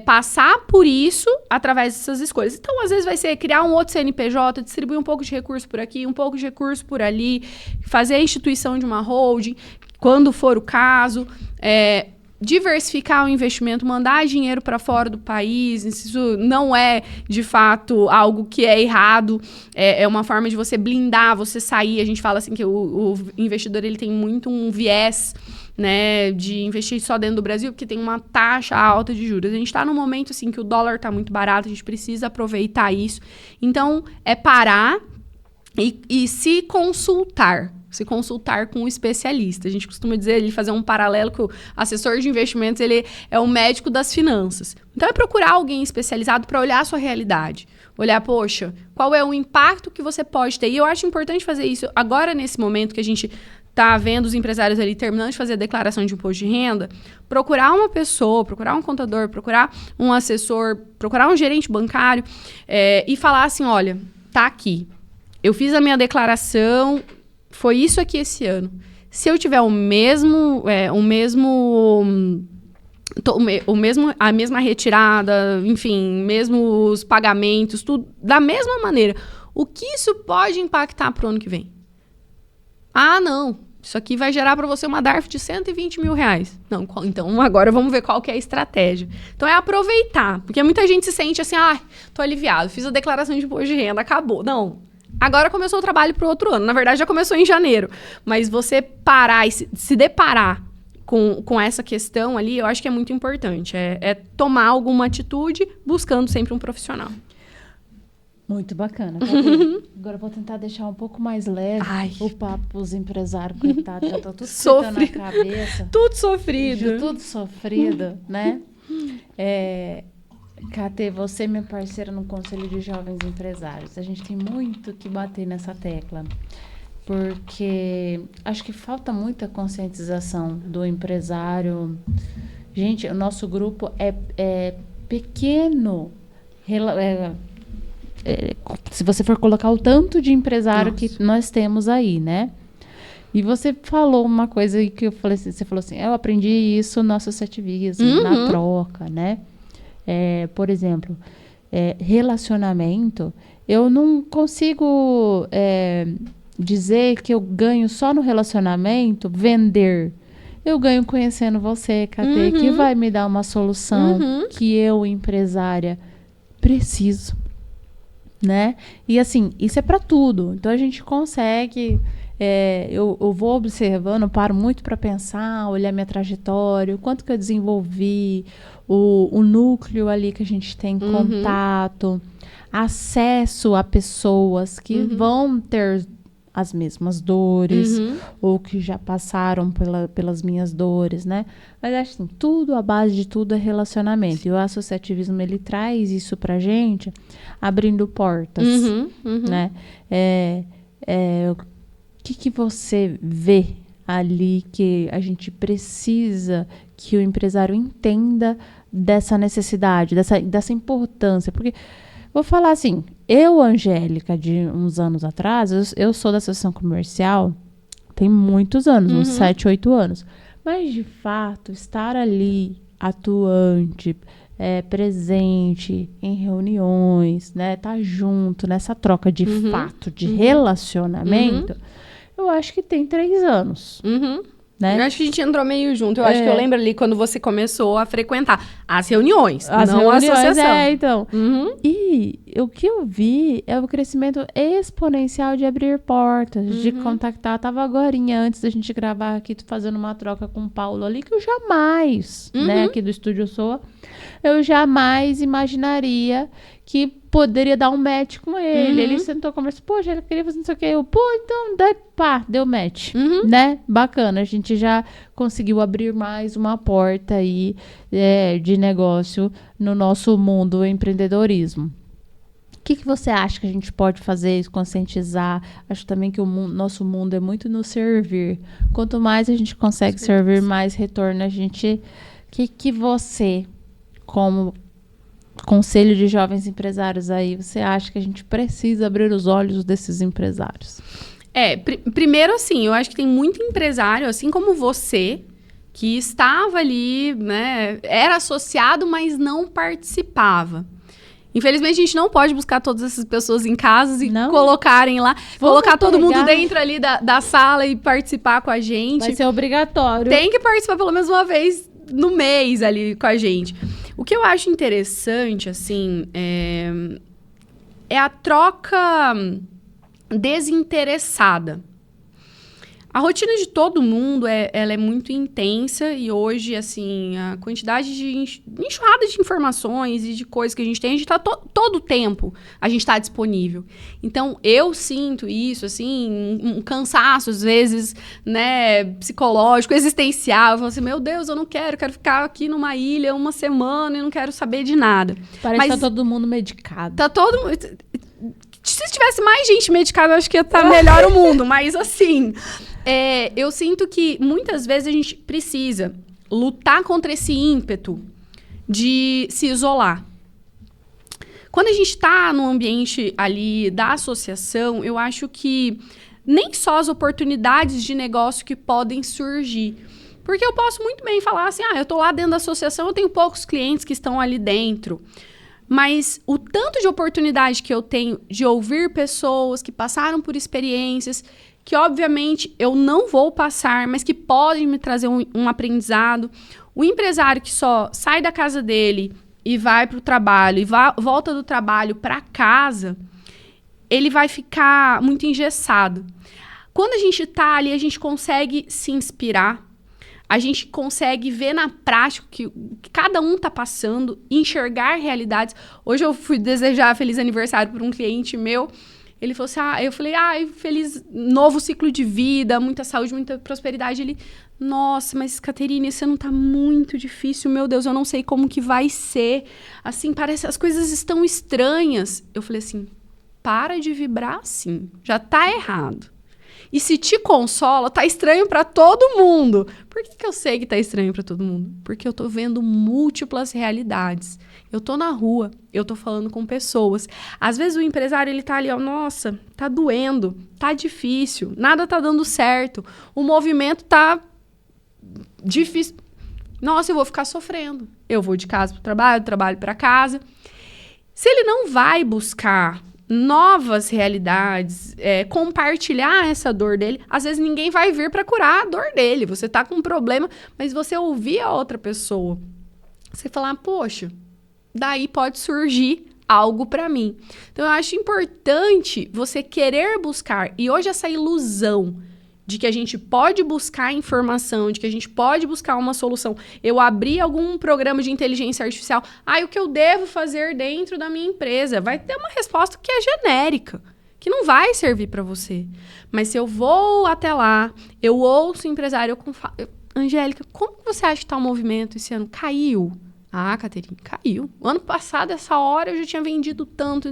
passar por isso através dessas escolhas. Então, às vezes, vai ser criar um outro CNPJ, distribuir um pouco de recurso por aqui, um pouco de recurso por ali, fazer a instituição de uma holding, quando for o caso, diversificar o investimento, mandar dinheiro para fora do país. Isso não é, de fato, algo que é errado. É uma forma de você blindar, você sair. A gente fala assim que o investidor ele tem muito um viés, né, de investir só dentro do Brasil, porque tem uma taxa alta de juros. A gente está num momento assim, que o dólar está muito barato, a gente precisa aproveitar isso. Então, é parar e se consultar com um especialista. A gente costuma dizer, ele fazer um paralelo que o assessor de investimentos, ele é o médico das finanças. Então, é procurar alguém especializado para olhar a sua realidade. Olhar, poxa, qual é o impacto que você pode ter? E eu acho importante fazer isso agora, nesse momento que a gente está vendo os empresários ali terminando de fazer a declaração de imposto de renda, procurar uma pessoa, procurar um contador, procurar um assessor, procurar um gerente bancário e falar assim, olha, tá aqui. Eu fiz a minha declaração, foi isso aqui esse ano. Se eu tiver a mesma retirada, enfim, mesmos pagamentos, tudo da mesma maneira, o que isso pode impactar para o ano que vem? Não, isso aqui vai gerar para você uma DARF de 120 mil reais. Não, então agora vamos ver qual que é a estratégia. Então é aproveitar, porque muita gente se sente assim, tô aliviado, fiz a declaração de imposto de renda, acabou. Não. Agora começou o trabalho para o outro ano. Na verdade, já começou em janeiro. Mas você parar e se deparar com essa questão ali, eu acho que é muito importante. É tomar alguma atitude buscando sempre um profissional. Muito bacana. Agora eu vou tentar deixar um pouco mais leve o papo para os empresários, coitados. Já tá tudo sofrido na cabeça. Tudo sofrido. Tudo sofrido, né? Catê, você é minha parceira no Conselho de Jovens Empresários. A gente tem muito que bater nessa tecla, porque acho que falta muita conscientização do empresário. Gente, o nosso grupo é pequeno. Se você for colocar o tanto de empresário que nós temos aí, né? E você falou uma coisa aí que eu falei assim, você falou assim, eu aprendi isso no associativismo, na troca, né? Por exemplo, relacionamento, eu não consigo dizer que eu ganho só no relacionamento, vender. Eu ganho conhecendo você, Catê, que vai me dar uma solução que eu, empresária, preciso, né? E assim, isso é para tudo. Então, a gente consegue... eu vou observando, paro muito para pensar, olhar minha trajetória, o quanto que eu desenvolvi, o núcleo ali que a gente tem contato, acesso a pessoas que vão ter as mesmas dores, ou que já passaram pelas minhas dores, né? Mas acho assim, tudo, a base de tudo é relacionamento. E o associativismo, ele traz isso pra gente, abrindo portas, né? O que você vê ali que a gente precisa que o empresário entenda dessa necessidade, dessa importância? Porque, vou falar assim, eu, Angélica, de uns anos atrás, eu sou da associação comercial, tem muitos anos, uns 7, 8 anos. Mas, de fato, estar ali, atuante, presente em reuniões, né? Tá junto nessa troca de fato, de relacionamento, eu acho que tem 3 anos. Né? Eu acho que a gente entrou meio junto. Eu acho que eu lembro ali quando você começou a frequentar as reuniões, não a associação. Então. E o que eu vi é o crescimento exponencial de abrir portas, de contactar. Tava agorinha, antes da gente gravar aqui, fazendo uma troca com o Paulo ali, que eu jamais, né, aqui do Estúdio Soa, eu jamais imaginaria que poderia dar um match com ele. Ele sentou, conversou, poxa, ele queria fazer não sei o que. Eu, então, deu match, né? Bacana, a gente já conseguiu abrir mais uma porta aí de negócio no nosso mundo empreendedorismo. O que você acha que a gente pode fazer, conscientizar? Acho também que nosso mundo é muito no servir. Quanto mais a gente consegue servir, mais retorno a gente... que você, como Conselho de Jovens Empresários aí, você acha que a gente precisa abrir os olhos desses empresários? Primeiro, assim, eu acho que tem muito empresário, assim como você, que estava ali, né, era associado, mas não participava. Infelizmente, a gente não pode buscar todas essas pessoas em casa e colocarem lá, colocar todo mundo dentro ali da sala e participar com a gente. Vai ser obrigatório. Tem que participar pelo menos uma vez no mês ali com a gente. O que eu acho interessante, assim, é a troca desinteressada. A rotina de todo mundo, ela é muito intensa e hoje, assim, a quantidade de enxurrada de informações e de coisas que a gente tem, a gente tá todo o tempo, a gente tá disponível. Então, eu sinto isso, assim, um cansaço, às vezes, né, psicológico, existencial. Eu falo assim, meu Deus, eu não quero ficar aqui numa ilha uma semana e não quero saber de nada. Parece que tá todo mundo medicado. Tá todo mundo... Se tivesse mais gente medicada, eu acho que ia estar melhor o mundo, mas assim... eu sinto que muitas vezes a gente precisa lutar contra esse ímpeto de se isolar. Quando a gente está no ambiente ali da associação, eu acho que nem só as oportunidades de negócio que podem surgir. Porque eu posso muito bem falar assim, eu tô lá dentro da associação, eu tenho poucos clientes que estão ali dentro. Mas o tanto de oportunidade que eu tenho de ouvir pessoas que passaram por experiências que, obviamente, eu não vou passar, mas que podem me trazer um aprendizado. O empresário que só sai da casa dele e vai para o trabalho e volta do trabalho para casa, ele vai ficar muito engessado. Quando a gente está ali, a gente consegue se inspirar, a gente consegue ver na prática o que cada um está passando, enxergar realidades. Hoje eu fui desejar feliz aniversário para um cliente meu. Ele falou assim, eu falei, feliz novo ciclo de vida, muita saúde, muita prosperidade. Ele, Nossa, mas Caterine, você não tá muito difícil, meu Deus, eu não sei como que vai ser. Assim, parece as coisas estão estranhas. Eu falei assim, para de vibrar assim, já tá errado. E se te consola, tá estranho pra todo mundo. Por que eu sei que tá estranho pra todo mundo? Porque eu tô vendo múltiplas realidades. Eu tô na rua, eu tô falando com pessoas. Às vezes o empresário, ele tá ali, ó, nossa, tá doendo, tá difícil, nada tá dando certo, o movimento tá difícil. Nossa, eu vou ficar sofrendo. Eu vou de casa pro trabalho, do trabalho pra casa. Se ele não vai buscar novas realidades, compartilhar essa dor dele, às vezes ninguém vai vir para curar a dor dele. Você tá com um problema, mas você ouvir a outra pessoa, você falar, poxa, daí pode surgir algo para mim. Então, eu acho importante você querer buscar. E hoje essa ilusão de que a gente pode buscar informação, de que a gente pode buscar uma solução. Eu abri algum programa de inteligência artificial. O que eu devo fazer dentro da minha empresa? Vai ter uma resposta que é genérica, que não vai servir para você. Mas se eu vou até lá, eu ouço o empresário, Angélica, como que você acha que está o movimento esse ano? Caiu. Caterine, caiu. O ano passado, essa hora, eu já tinha vendido tanto.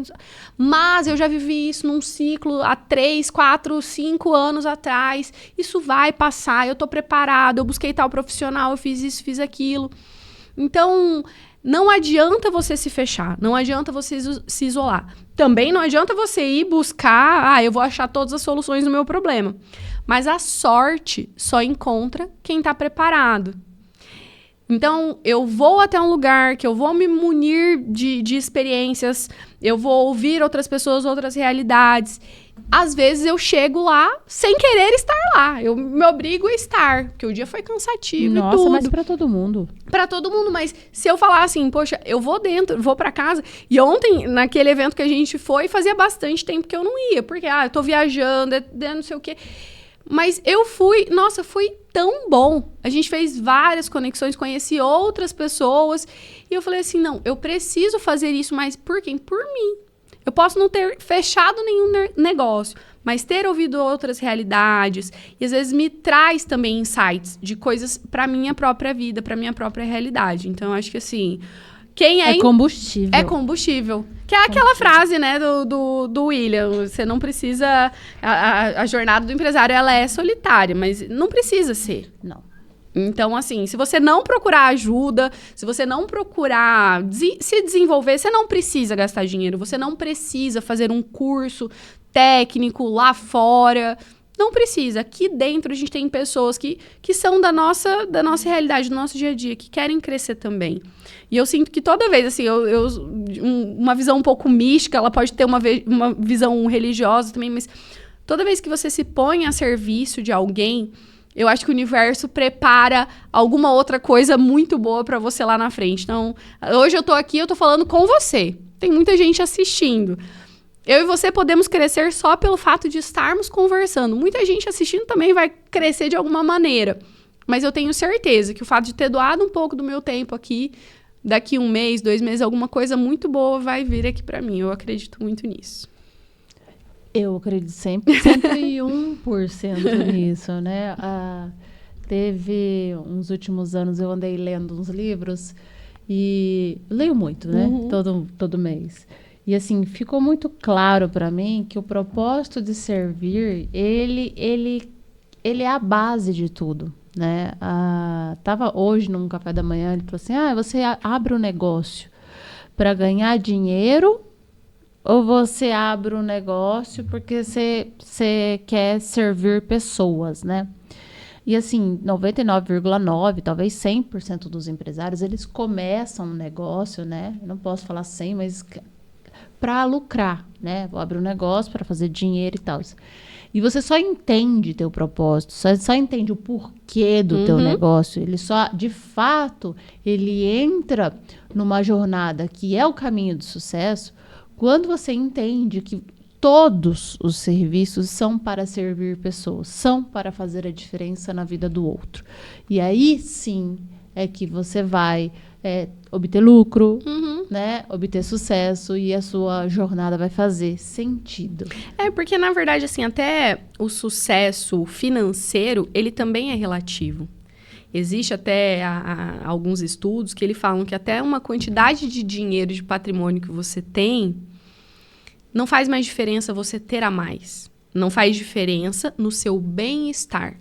Mas eu já vivi isso num ciclo há 3, 4, 5 anos atrás. Isso vai passar, eu tô preparado, eu busquei tal profissional, eu fiz isso, fiz aquilo. Então, não adianta você se fechar, não adianta você se isolar. Também não adianta você ir buscar, eu vou achar todas as soluções do meu problema. Mas a sorte só encontra quem tá preparado. Então, eu vou até um lugar que eu vou me munir de experiências, eu vou ouvir outras pessoas, outras realidades. Às vezes, eu chego lá sem querer estar lá. Eu me obrigo a estar, porque o dia foi cansativo e tudo. Nossa, mas pra todo mundo. Pra todo mundo, mas se eu falar assim, poxa, eu vou dentro, vou pra casa. E ontem, naquele evento que a gente foi, fazia bastante tempo que eu não ia. Porque, eu tô viajando, não sei o quê. Mas eu fui, nossa, foi tão bom. A gente fez várias conexões, conheci outras pessoas. E eu falei assim, não, eu preciso fazer isso, mas por quem? Por mim. Eu posso não ter fechado nenhum negócio, mas ter ouvido outras realidades. E às vezes me traz também insights de coisas para minha própria vida, para minha própria realidade. Então, eu acho que assim... É combustível. É combustível. Que é aquela frase, né, do William. Você não precisa... A jornada do empresário, ela é solitária, mas não precisa ser. Não. Então, assim, se você não procurar ajuda, se você não procurar se desenvolver, você não precisa gastar dinheiro, você não precisa fazer um curso técnico lá fora. Não precisa. Aqui dentro a gente tem pessoas que são da nossa realidade, do nosso dia a dia, que querem crescer também. E eu sinto que toda vez, assim, uma visão um pouco mística, ela pode ter uma visão religiosa também, mas toda vez que você se põe a serviço de alguém, eu acho que o universo prepara alguma outra coisa muito boa para você lá na frente. Então, hoje eu tô aqui, eu tô falando com você. Tem muita gente assistindo. Eu e você podemos crescer só pelo fato de estarmos conversando. Muita gente assistindo também vai crescer de alguma maneira. Mas eu tenho certeza que o fato de ter doado um pouco do meu tempo aqui, daqui 1 mês, 2 meses, alguma coisa muito boa vai vir aqui para mim. Eu acredito muito nisso. Eu acredito 101% nisso, né? Teve uns últimos anos, eu andei lendo uns livros e leio muito, né? Todo mês. E assim, ficou muito claro para mim que o propósito de servir, ele é a base de tudo, né? Tava hoje num café da manhã, ele falou assim, você abre um negócio para ganhar dinheiro ou você abre um negócio porque você quer servir pessoas, né? E assim, 99,9%, talvez 100% dos empresários, eles começam um negócio, né? Eu não posso falar 100%, mas para lucrar, né? Vou abrir um negócio para fazer dinheiro e tal. E você só entende teu propósito, só entende o porquê do teu negócio. Ele só, de fato, ele entra numa jornada que é o caminho do sucesso quando você entende que todos os serviços são para servir pessoas, são para fazer a diferença na vida do outro. E aí, sim, é que você vai obter lucro, né? Obter sucesso e a sua jornada vai fazer sentido. Porque, na verdade, assim, até o sucesso financeiro, ele também é relativo. Existe até alguns estudos que falam que até uma quantidade de dinheiro, de patrimônio que você tem, não faz mais diferença você ter a mais. Não faz diferença no seu bem-estar.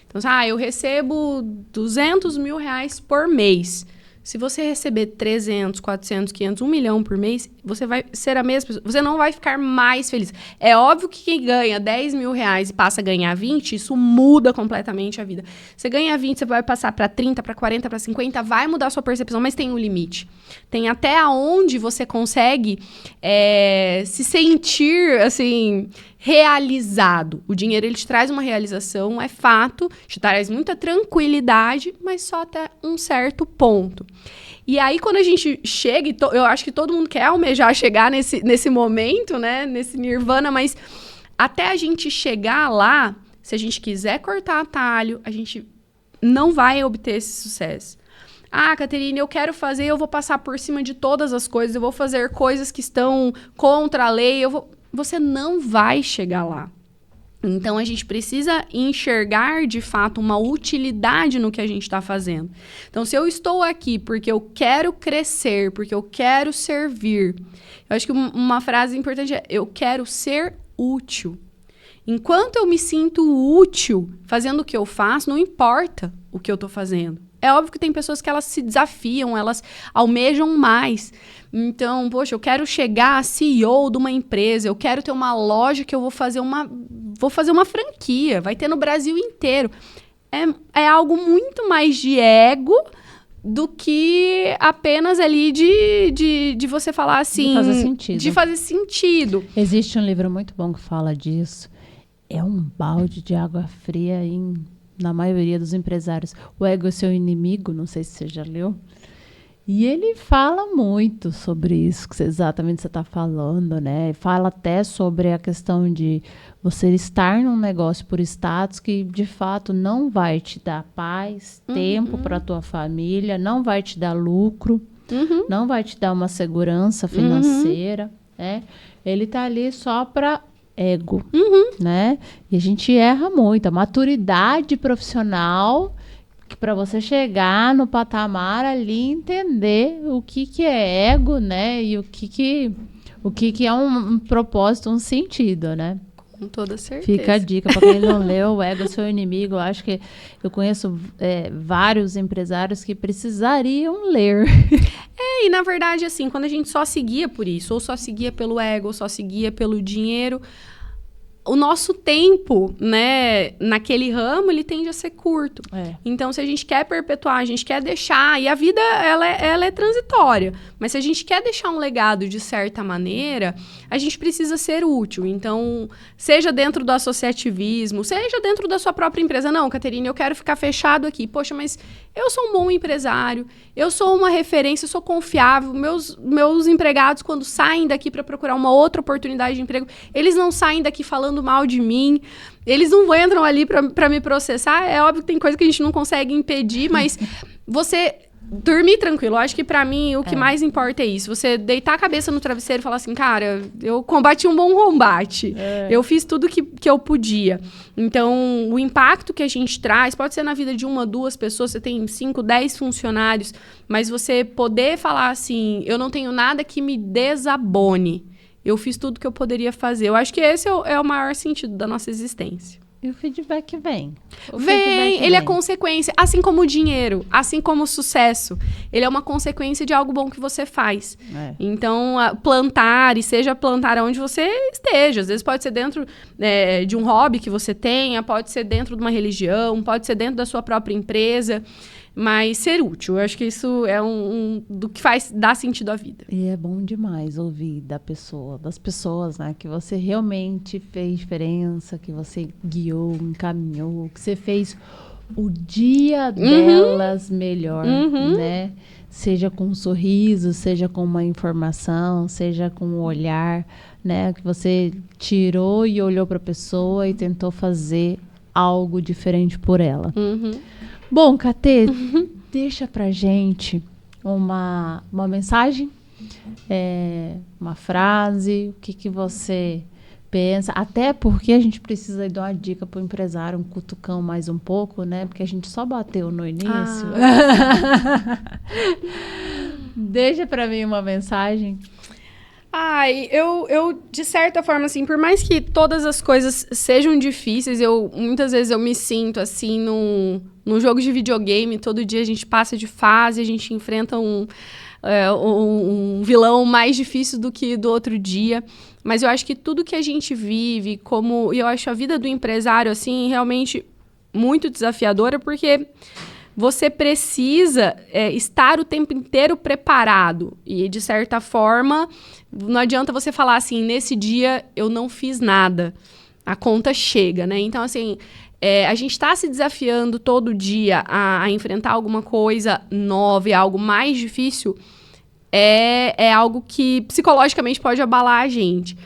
Então, eu recebo 200 mil reais por mês. Se você receber 300, 400, 500, 1 milhão por mês, você vai ser a mesma pessoa. Você não vai ficar mais feliz. É óbvio que quem ganha 10 mil reais e passa a ganhar 20, isso muda completamente a vida. Você ganha 20, você vai passar para 30, para 40, para 50, vai mudar a sua percepção, mas tem um limite. Tem até onde você consegue se sentir, assim, realizado. O dinheiro, ele te traz uma realização, é fato, te traz muita tranquilidade, mas só até um certo ponto. E aí, quando a gente chega, eu acho que todo mundo quer almejar chegar nesse momento, né? Nesse nirvana, mas até a gente chegar lá, se a gente quiser cortar atalho, a gente não vai obter esse sucesso. Caterine, eu quero fazer, eu vou passar por cima de todas as coisas, eu vou fazer coisas que estão contra a lei, Você não vai chegar lá. Então, a gente precisa enxergar, de fato, uma utilidade no que a gente está fazendo. Então, se eu estou aqui porque eu quero crescer, porque eu quero servir, eu acho que uma frase importante é: eu quero ser útil. Enquanto eu me sinto útil fazendo o que eu faço, não importa o que eu estou fazendo. É óbvio que tem pessoas que elas se desafiam, elas almejam mais. Então, poxa, eu quero chegar a CEO de uma empresa, eu quero ter uma loja que eu vou fazer uma franquia, vai ter no Brasil inteiro. É algo muito mais de ego do que apenas ali de você falar assim... De fazer sentido. De fazer sentido. Existe um livro muito bom que fala disso. É um balde de água fria na maioria dos empresários. O ego é seu inimigo, não sei se você já leu. E ele fala muito sobre isso, que exatamente você está falando, né? Fala até sobre a questão de você estar num negócio por status que, de fato, não vai te dar paz, tempo para a tua família, não vai te dar lucro, não vai te dar uma segurança financeira, né? Ele está ali só para ego, né? E a gente erra muito. A maturidade profissional, que para você chegar no patamar ali, entender o que é ego, né? E o que é um propósito, um sentido, né? Com toda certeza. Fica a dica para quem não leu, o ego é seu inimigo. Eu acho que eu conheço vários empresários que precisariam ler. E na verdade, assim, quando a gente só seguia por isso, ou só seguia pelo ego, ou só seguia pelo dinheiro, o nosso tempo, né, naquele ramo, ele tende a ser curto. Então, se a gente quer perpetuar, a gente quer deixar... E a vida, ela é transitória. Mas se a gente quer deixar um legado de certa maneira, a gente precisa ser útil. Então, seja dentro do associativismo, seja dentro da sua própria empresa. Não, Caterine, eu quero ficar fechado aqui. Poxa, mas eu sou um bom empresário, eu sou uma referência, eu sou confiável. Meus empregados, quando saem daqui para procurar uma outra oportunidade de emprego, eles não saem daqui falando mal de mim, eles não entram ali para me processar. É óbvio que tem coisa que a gente não consegue impedir, mas você dormir tranquilo. Eu acho que para mim o que mais importa é isso. Você deitar a cabeça no travesseiro e falar assim: cara, eu combati um bom combate. Eu fiz tudo que eu podia. Então, o impacto que a gente traz pode ser na vida de 1, 2 pessoas. Você tem 5, 10 funcionários, mas você poder falar assim: eu não tenho nada que me desabone. Eu fiz tudo que eu poderia fazer. Eu acho que esse é o maior sentido da nossa existência. E o feedback vem. Ele é consequência. Assim como o dinheiro, assim como o sucesso. Ele é uma consequência de algo bom que você faz. Então, plantar, e seja plantar onde você esteja. Às vezes pode ser dentro de um hobby que você tenha, pode ser dentro de uma religião, pode ser dentro da sua própria empresa. Mas ser útil, eu acho que isso é do que dá sentido à vida. E é bom demais ouvir das pessoas, né? Que você realmente fez diferença, que você guiou, encaminhou, que você fez o dia delas melhor, né? Seja com um sorriso, seja com uma informação, seja com um olhar, né? Que você tirou e olhou para a pessoa e tentou fazer algo diferente por ela. Bom, Catê, deixa pra gente uma mensagem, uma frase, o que você Pensa, até porque a gente precisa dar uma dica pro empresário, um cutucão mais um pouco, né? Porque a gente só bateu no início. Deixa pra mim uma mensagem. Ai, eu, de certa forma, assim, por mais que todas as coisas sejam difíceis, muitas vezes eu me sinto, assim, num jogo de videogame, todo dia a gente passa de fase, a gente enfrenta um vilão mais difícil do que do outro dia. Mas eu acho que tudo que a gente vive, e eu acho a vida do empresário, assim, realmente muito desafiadora, porque você precisa estar o tempo inteiro preparado. E, de certa forma, não adianta você falar assim, nesse dia eu não fiz nada. A conta chega, né? Então, assim, a gente está se desafiando todo dia a enfrentar alguma coisa nova e algo mais difícil, é algo que psicologicamente pode abalar a gente.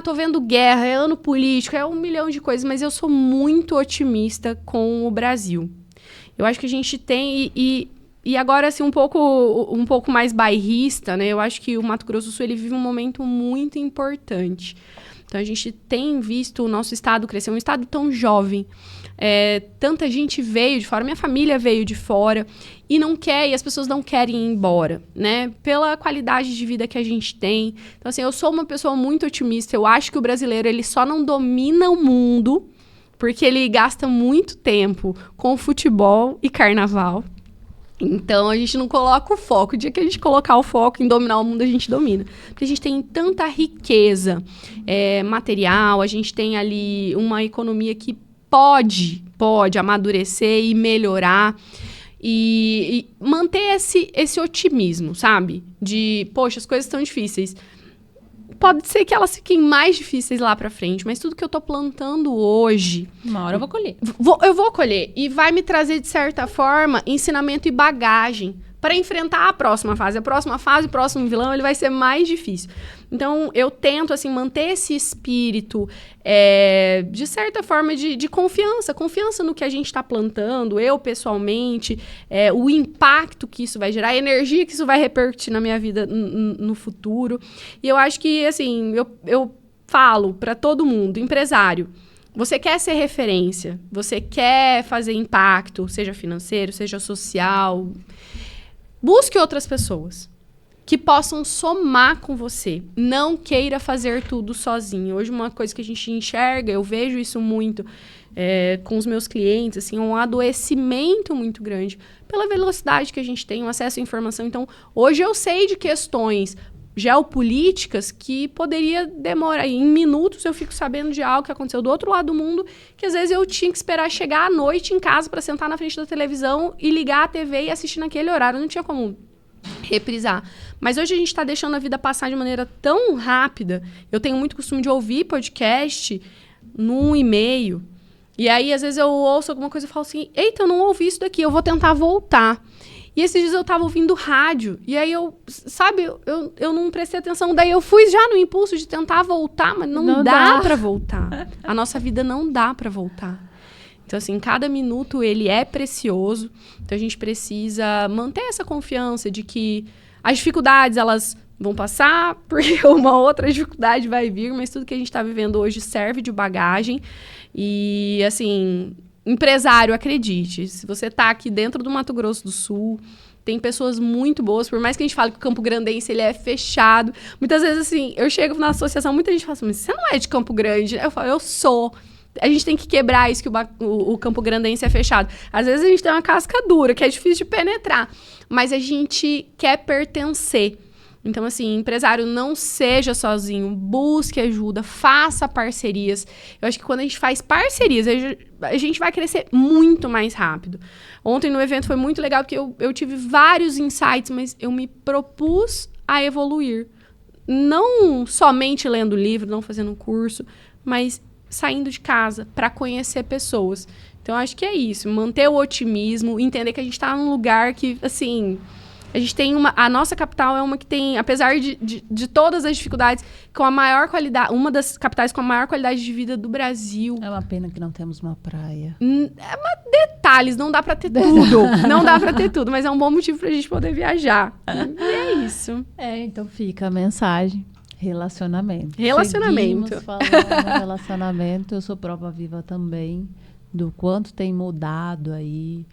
Tô vendo guerra, é ano político, é 1 milhão de coisas, mas eu sou muito otimista com o Brasil. Eu acho que a gente tem, e agora, assim, um pouco mais bairrista, né? Eu acho que o Mato Grosso do Sul, ele vive um momento muito importante. Então, a gente tem visto o nosso estado crescer, um estado tão jovem. Tanta gente veio de fora, minha família veio de fora, e as pessoas não querem ir embora, né? Pela qualidade de vida que a gente tem. Então, assim, eu sou uma pessoa muito otimista. Eu acho que o brasileiro, ele só não domina o mundo porque ele gasta muito tempo com futebol e carnaval. Então, a gente não coloca o foco. O dia que a gente colocar o foco em dominar o mundo, a gente domina. Porque a gente tem tanta riqueza material, a gente tem ali uma economia que pode amadurecer e melhorar. E manter esse otimismo, sabe? De, poxa, as coisas estão difíceis. Pode ser que elas fiquem mais difíceis lá pra frente, mas tudo que eu tô plantando hoje... Uma hora eu vou colher. Eu vou colher. E vai me trazer, de certa forma, ensinamento e bagagem para enfrentar a próxima fase. A próxima fase, o próximo vilão, ele vai ser mais difícil. Então, eu tento, assim, manter esse espírito, de certa forma, de confiança. Confiança no que a gente está plantando, eu, pessoalmente, o impacto que isso vai gerar, a energia que isso vai repercutir na minha vida no futuro. E eu acho que, assim, eu falo para todo mundo, empresário, você quer ser referência, você quer fazer impacto, seja financeiro, seja social... Busque outras pessoas que possam somar com você. Não queira fazer tudo sozinho. Hoje, uma coisa que a gente enxerga, eu vejo isso muito com os meus clientes, assim, um adoecimento muito grande pela velocidade que a gente tem, o acesso à informação. Então, hoje eu sei de questões geopolíticas que poderia demorar. Em minutos eu fico sabendo de algo que aconteceu do outro lado do mundo, que às vezes eu tinha que esperar chegar à noite em casa para sentar na frente da televisão e ligar a TV e assistir naquele horário. Não tinha como reprisar. Mas hoje a gente está deixando a vida passar de maneira tão rápida. Eu tenho muito costume de ouvir podcast num e-mail. E aí, às vezes, eu ouço alguma coisa e falo assim, eita, eu não ouvi isso daqui, eu vou tentar voltar. E esses dias eu tava ouvindo rádio, e aí eu não prestei atenção, daí eu fui já no impulso de tentar voltar, mas não dá pra voltar. A nossa vida não dá pra voltar. Então, assim, cada minuto ele é precioso, então a gente precisa manter essa confiança de que as dificuldades, elas vão passar, porque uma outra dificuldade vai vir, mas tudo que a gente tá vivendo hoje serve de bagagem. E, assim... Empresário, acredite, se você tá aqui dentro do Mato Grosso do Sul, tem pessoas muito boas, por mais que a gente fale que o Campo Grandense ele é fechado, muitas vezes, assim, eu chego na associação, muita gente fala assim, mas você não é de Campo Grande? Eu falo, eu sou. A gente tem que quebrar isso que o Campo Grandense é fechado. Às vezes a gente tem uma casca dura, que é difícil de penetrar, mas a gente quer pertencer. Então, assim, empresário, não seja sozinho, busque ajuda, faça parcerias. Eu acho que quando a gente faz parcerias, a gente vai crescer muito mais rápido. Ontem no evento foi muito legal, porque eu tive vários insights, mas eu me propus a evoluir. Não somente lendo livro, não fazendo curso, mas saindo de casa para conhecer pessoas. Então, eu acho que é isso, manter o otimismo, entender que a gente está num lugar que, assim... A gente tem a nossa capital é uma que tem, apesar de todas as dificuldades, com a maior qualidade, uma das capitais com a maior qualidade de vida do Brasil. É uma pena que não temos uma praia. Detalhes, não dá pra ter tudo. Não dá pra ter tudo, mas é um bom motivo pra gente poder viajar. E é isso. Então fica a mensagem. Relacionamento. Relacionamento. Seguimos falando de relacionamento. Eu sou prova viva também do quanto tem mudado aí.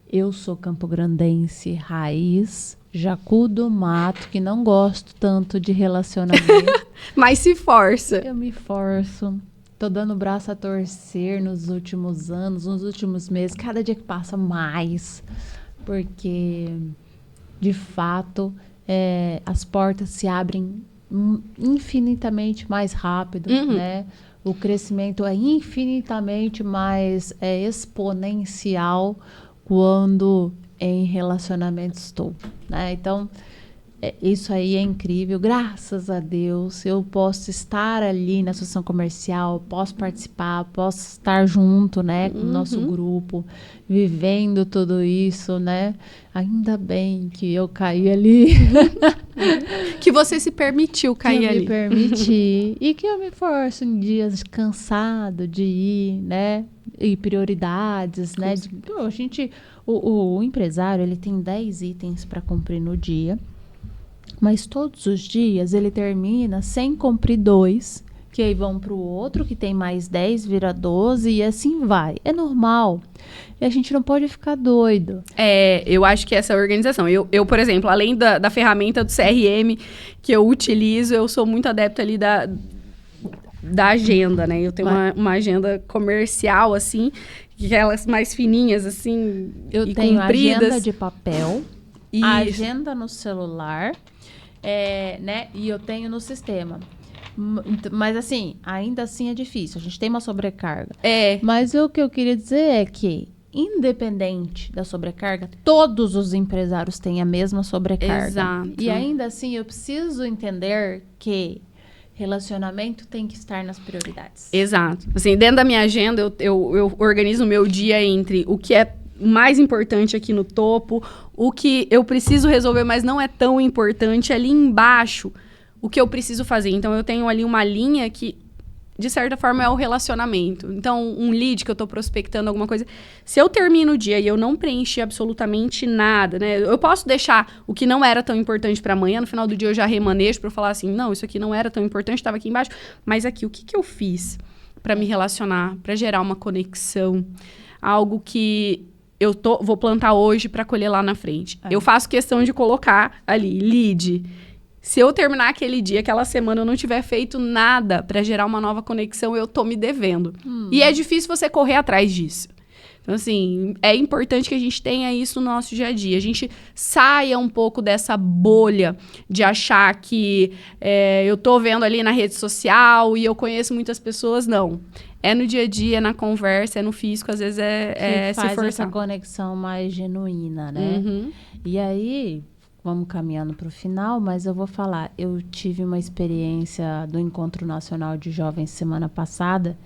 Eu sou campograndense raiz, Jacu do Mato, que não gosto tanto de relacionamento. Mas se força. Eu me forço. Tô dando o braço a torcer nos últimos anos, nos últimos meses. Cada dia que passa mais. Porque, de fato, as portas se abrem infinitamente mais rápido, né? O crescimento é infinitamente mais exponencial quando em relacionamento estou, né? Então, isso aí é incrível. Graças a Deus, eu posso estar ali na associação comercial, posso participar, posso estar junto, né, com o nosso grupo, vivendo tudo isso, né? Ainda bem que eu caí ali. Que você se permitiu cair ali. Que eu me permiti. E que eu me forço em dias cansado de ir, né? E prioridades, né? O empresário, ele tem 10 itens para cumprir no dia. Mas todos os dias ele termina sem cumprir 2, que aí vão para o outro, que tem mais 10, vira 12 e assim vai. É normal. E a gente não pode ficar doido. Eu acho que essa organização. Eu, por exemplo, além da ferramenta do CRM que eu utilizo, eu sou muito adepta ali da agenda, né? Eu tenho uma agenda comercial, assim, aquelas mais fininhas, assim, eu tenho compridas. Agenda de papel, Isso. agenda no celular, né? E eu tenho no sistema. Mas assim, ainda assim é difícil. A gente tem uma sobrecarga. Mas o que eu queria dizer é que, independente da sobrecarga, todos os empresários têm a mesma sobrecarga. Exato. E ainda assim, eu preciso entender que relacionamento tem que estar nas prioridades. Exato. Assim, dentro da minha agenda, eu organizo o meu dia entre o que é mais importante aqui no topo, o que eu preciso resolver, mas não é tão importante ali embaixo, o que eu preciso fazer. Então, eu tenho ali uma linha que, de certa forma, é o relacionamento. Então, um lead que eu tô prospectando, alguma coisa, se eu termino o dia e eu não preenchi absolutamente nada, né? Eu posso deixar o que não era tão importante para amanhã, no final do dia eu já remanejo para falar assim, não, isso aqui não era tão importante, estava aqui embaixo, mas aqui, o que eu fiz para me relacionar, para gerar uma conexão, algo que eu vou plantar hoje para colher lá na frente. Eu faço questão de colocar ali, lead. Se eu terminar aquele dia, aquela semana, eu não tiver feito nada para gerar uma nova conexão, eu tô me devendo. E é difícil você correr atrás disso. Então, assim, é importante que a gente tenha isso no nosso dia a dia. A gente saia um pouco dessa bolha de achar que eu tô vendo ali na rede social e eu conheço muitas pessoas. Não. É no dia a dia, é na conversa, é no físico, às vezes é se faz forçar. essa conexão mais genuína, né? E aí, vamos caminhando para o final, mas eu vou falar. Eu tive uma experiência do Encontro Nacional de Jovens semana passada.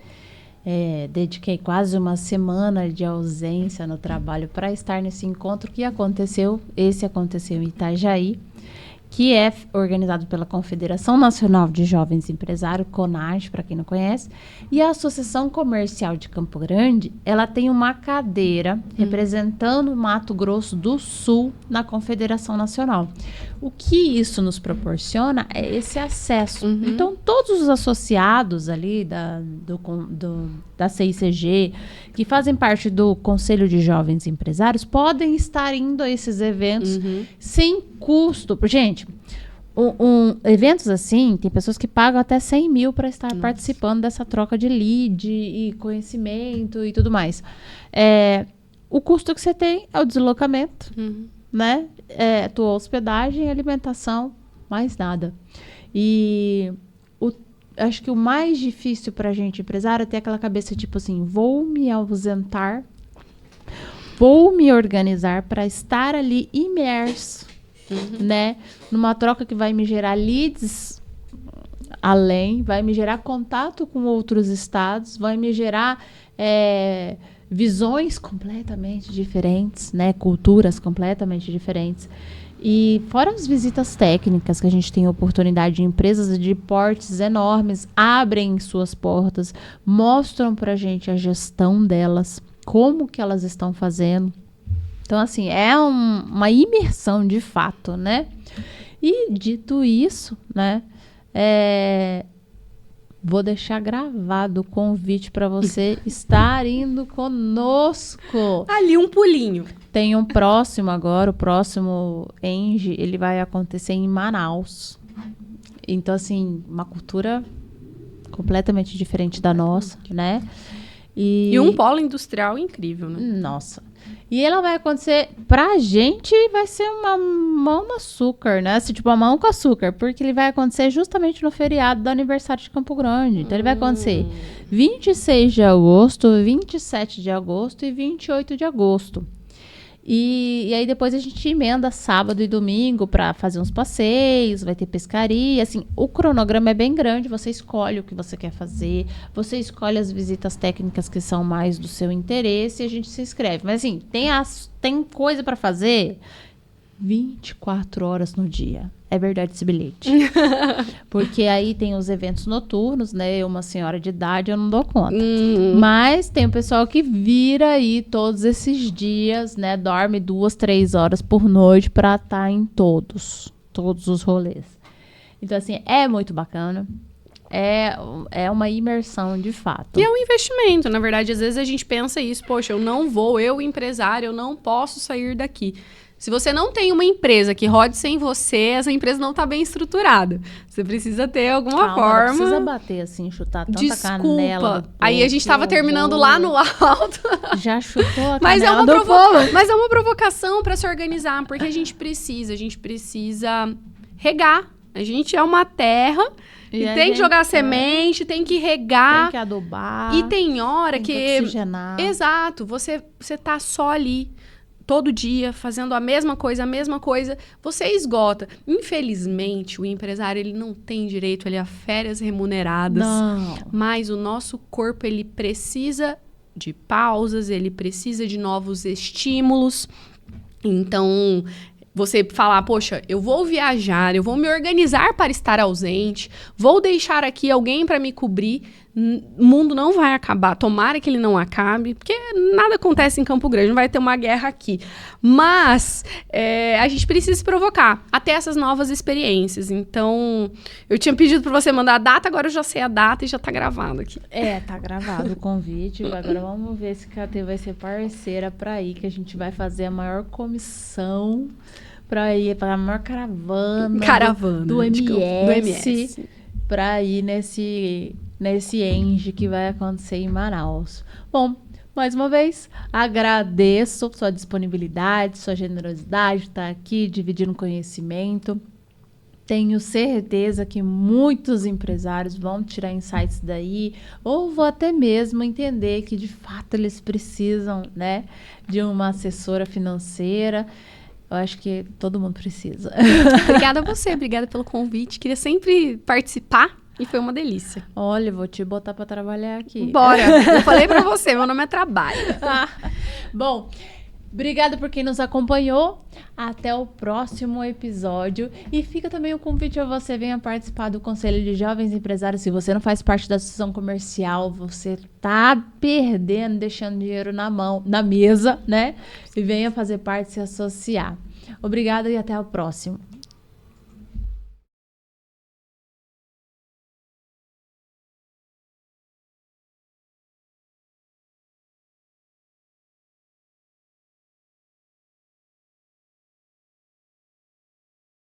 Dediquei quase uma semana de ausência no trabalho para estar nesse encontro que aconteceu. Esse aconteceu em Itajaí, que é organizado pela Confederação Nacional de Jovens Empresários, CONAGE, para quem não conhece, e a Associação Comercial de Campo Grande, ela tem uma cadeira representando o Mato Grosso do Sul na Confederação Nacional. O que isso nos proporciona é esse acesso. Então, todos os associados ali da CICG, que fazem parte do Conselho de Jovens Empresários, podem estar indo a esses eventos sem custo. Gente, eventos assim, tem pessoas que pagam até 100 mil para estar participando dessa troca de lead e conhecimento e tudo mais. O custo que você tem é o deslocamento, né? Tua hospedagem, alimentação, mais nada. E acho que o mais difícil para a gente empresário é ter aquela cabeça tipo assim, vou me ausentar, vou me organizar para estar ali imerso, né? Numa troca que vai me gerar leads além, vai me gerar contato com outros estados, vai me gerar visões completamente diferentes, né? Culturas completamente diferentes. E fora as visitas técnicas que a gente tem oportunidade de empresas de portes enormes, abrem suas portas, mostram pra gente a gestão delas, como que elas estão fazendo. Então, assim, é uma imersão de fato, né? E dito isso, né, vou deixar gravado o convite para você estar indo conosco. Ali um pulinho. Tem um próximo agora, o próximo Engie, ele vai acontecer em Manaus. Então, assim, uma cultura completamente diferente da nossa, né? E um polo industrial incrível, né? Nossa. E ela vai acontecer, pra gente, vai ser uma mão no açúcar, né? Assim, tipo, uma mão com açúcar, porque ele vai acontecer justamente no feriado do aniversário de Campo Grande. Então, ele vai acontecer 26 de agosto, 27 de agosto e 28 de agosto. E aí depois a gente emenda sábado e domingo para fazer uns passeios, vai ter pescaria, assim, o cronograma é bem grande, você escolhe o que você quer fazer, você escolhe as visitas técnicas que são mais do seu interesse e a gente se inscreve. Mas assim, tem coisa para fazer 24 horas no dia. É verdade esse bilhete. Porque aí tem os eventos noturnos, né? Eu, uma senhora de idade, eu não dou conta. Mas tem o pessoal que vira aí todos esses dias, né? Dorme 2, 3 horas por noite pra estar em todos os rolês. Então, assim, é muito bacana. É uma imersão de fato. E é um investimento, na verdade. Às vezes a gente pensa isso, poxa, eu empresário, eu não posso sair daqui. Se você não tem uma empresa que rode sem você, essa empresa não está bem estruturada. Você precisa ter alguma forma... Não precisa bater assim, chutar tanta canela. Desculpa. Aí a gente estava terminando lá no alto. Já chutou a canela do povo. Mas é uma provocação para se organizar, porque a gente precisa regar. A gente é uma terra e tem que jogar semente, tem que regar. Tem que adubar. E tem hora tem que oxigenar. Exato. Você tá só ali. Todo dia, fazendo a mesma coisa, você esgota. Infelizmente, o empresário ele não tem direito a férias remuneradas. Não. Mas o nosso corpo, ele precisa de pausas, ele precisa de novos estímulos. Então, você falar, poxa, eu vou viajar, eu vou me organizar para estar ausente, vou deixar aqui alguém para me cobrir. O mundo não vai acabar, tomara que ele não acabe, porque nada acontece em Campo Grande, não vai ter uma guerra aqui. Mas a gente precisa se provocar até essas novas experiências. Então, eu tinha pedido para você mandar a data, agora eu já sei a data e já tá gravado aqui. Tá gravado o convite. Agora vamos ver se a KT vai ser parceira para ir, que a gente vai fazer a maior comissão para ir para a maior caravana do MS. Para ir nesse Engie que vai acontecer em Manaus. Bom, mais uma vez, agradeço sua disponibilidade, sua generosidade, estar aqui dividindo conhecimento. Tenho certeza que muitos empresários vão tirar insights daí, ou vão até mesmo entender que, de fato, eles precisam, né, de uma assessora financeira. Eu acho que todo mundo precisa. Obrigada a você, obrigada pelo convite. Queria sempre participar e foi uma delícia. Olha, vou te botar para trabalhar aqui. Bora! Eu falei para você, meu nome é trabalho. Bom, obrigada por quem nos acompanhou. Até o próximo episódio. E fica também o convite a você venha participar do Conselho de Jovens Empresários. Se você não faz parte da associação comercial, você tá perdendo, deixando dinheiro na mesa, né? E venha fazer parte, se associar. Obrigada e até o próximo.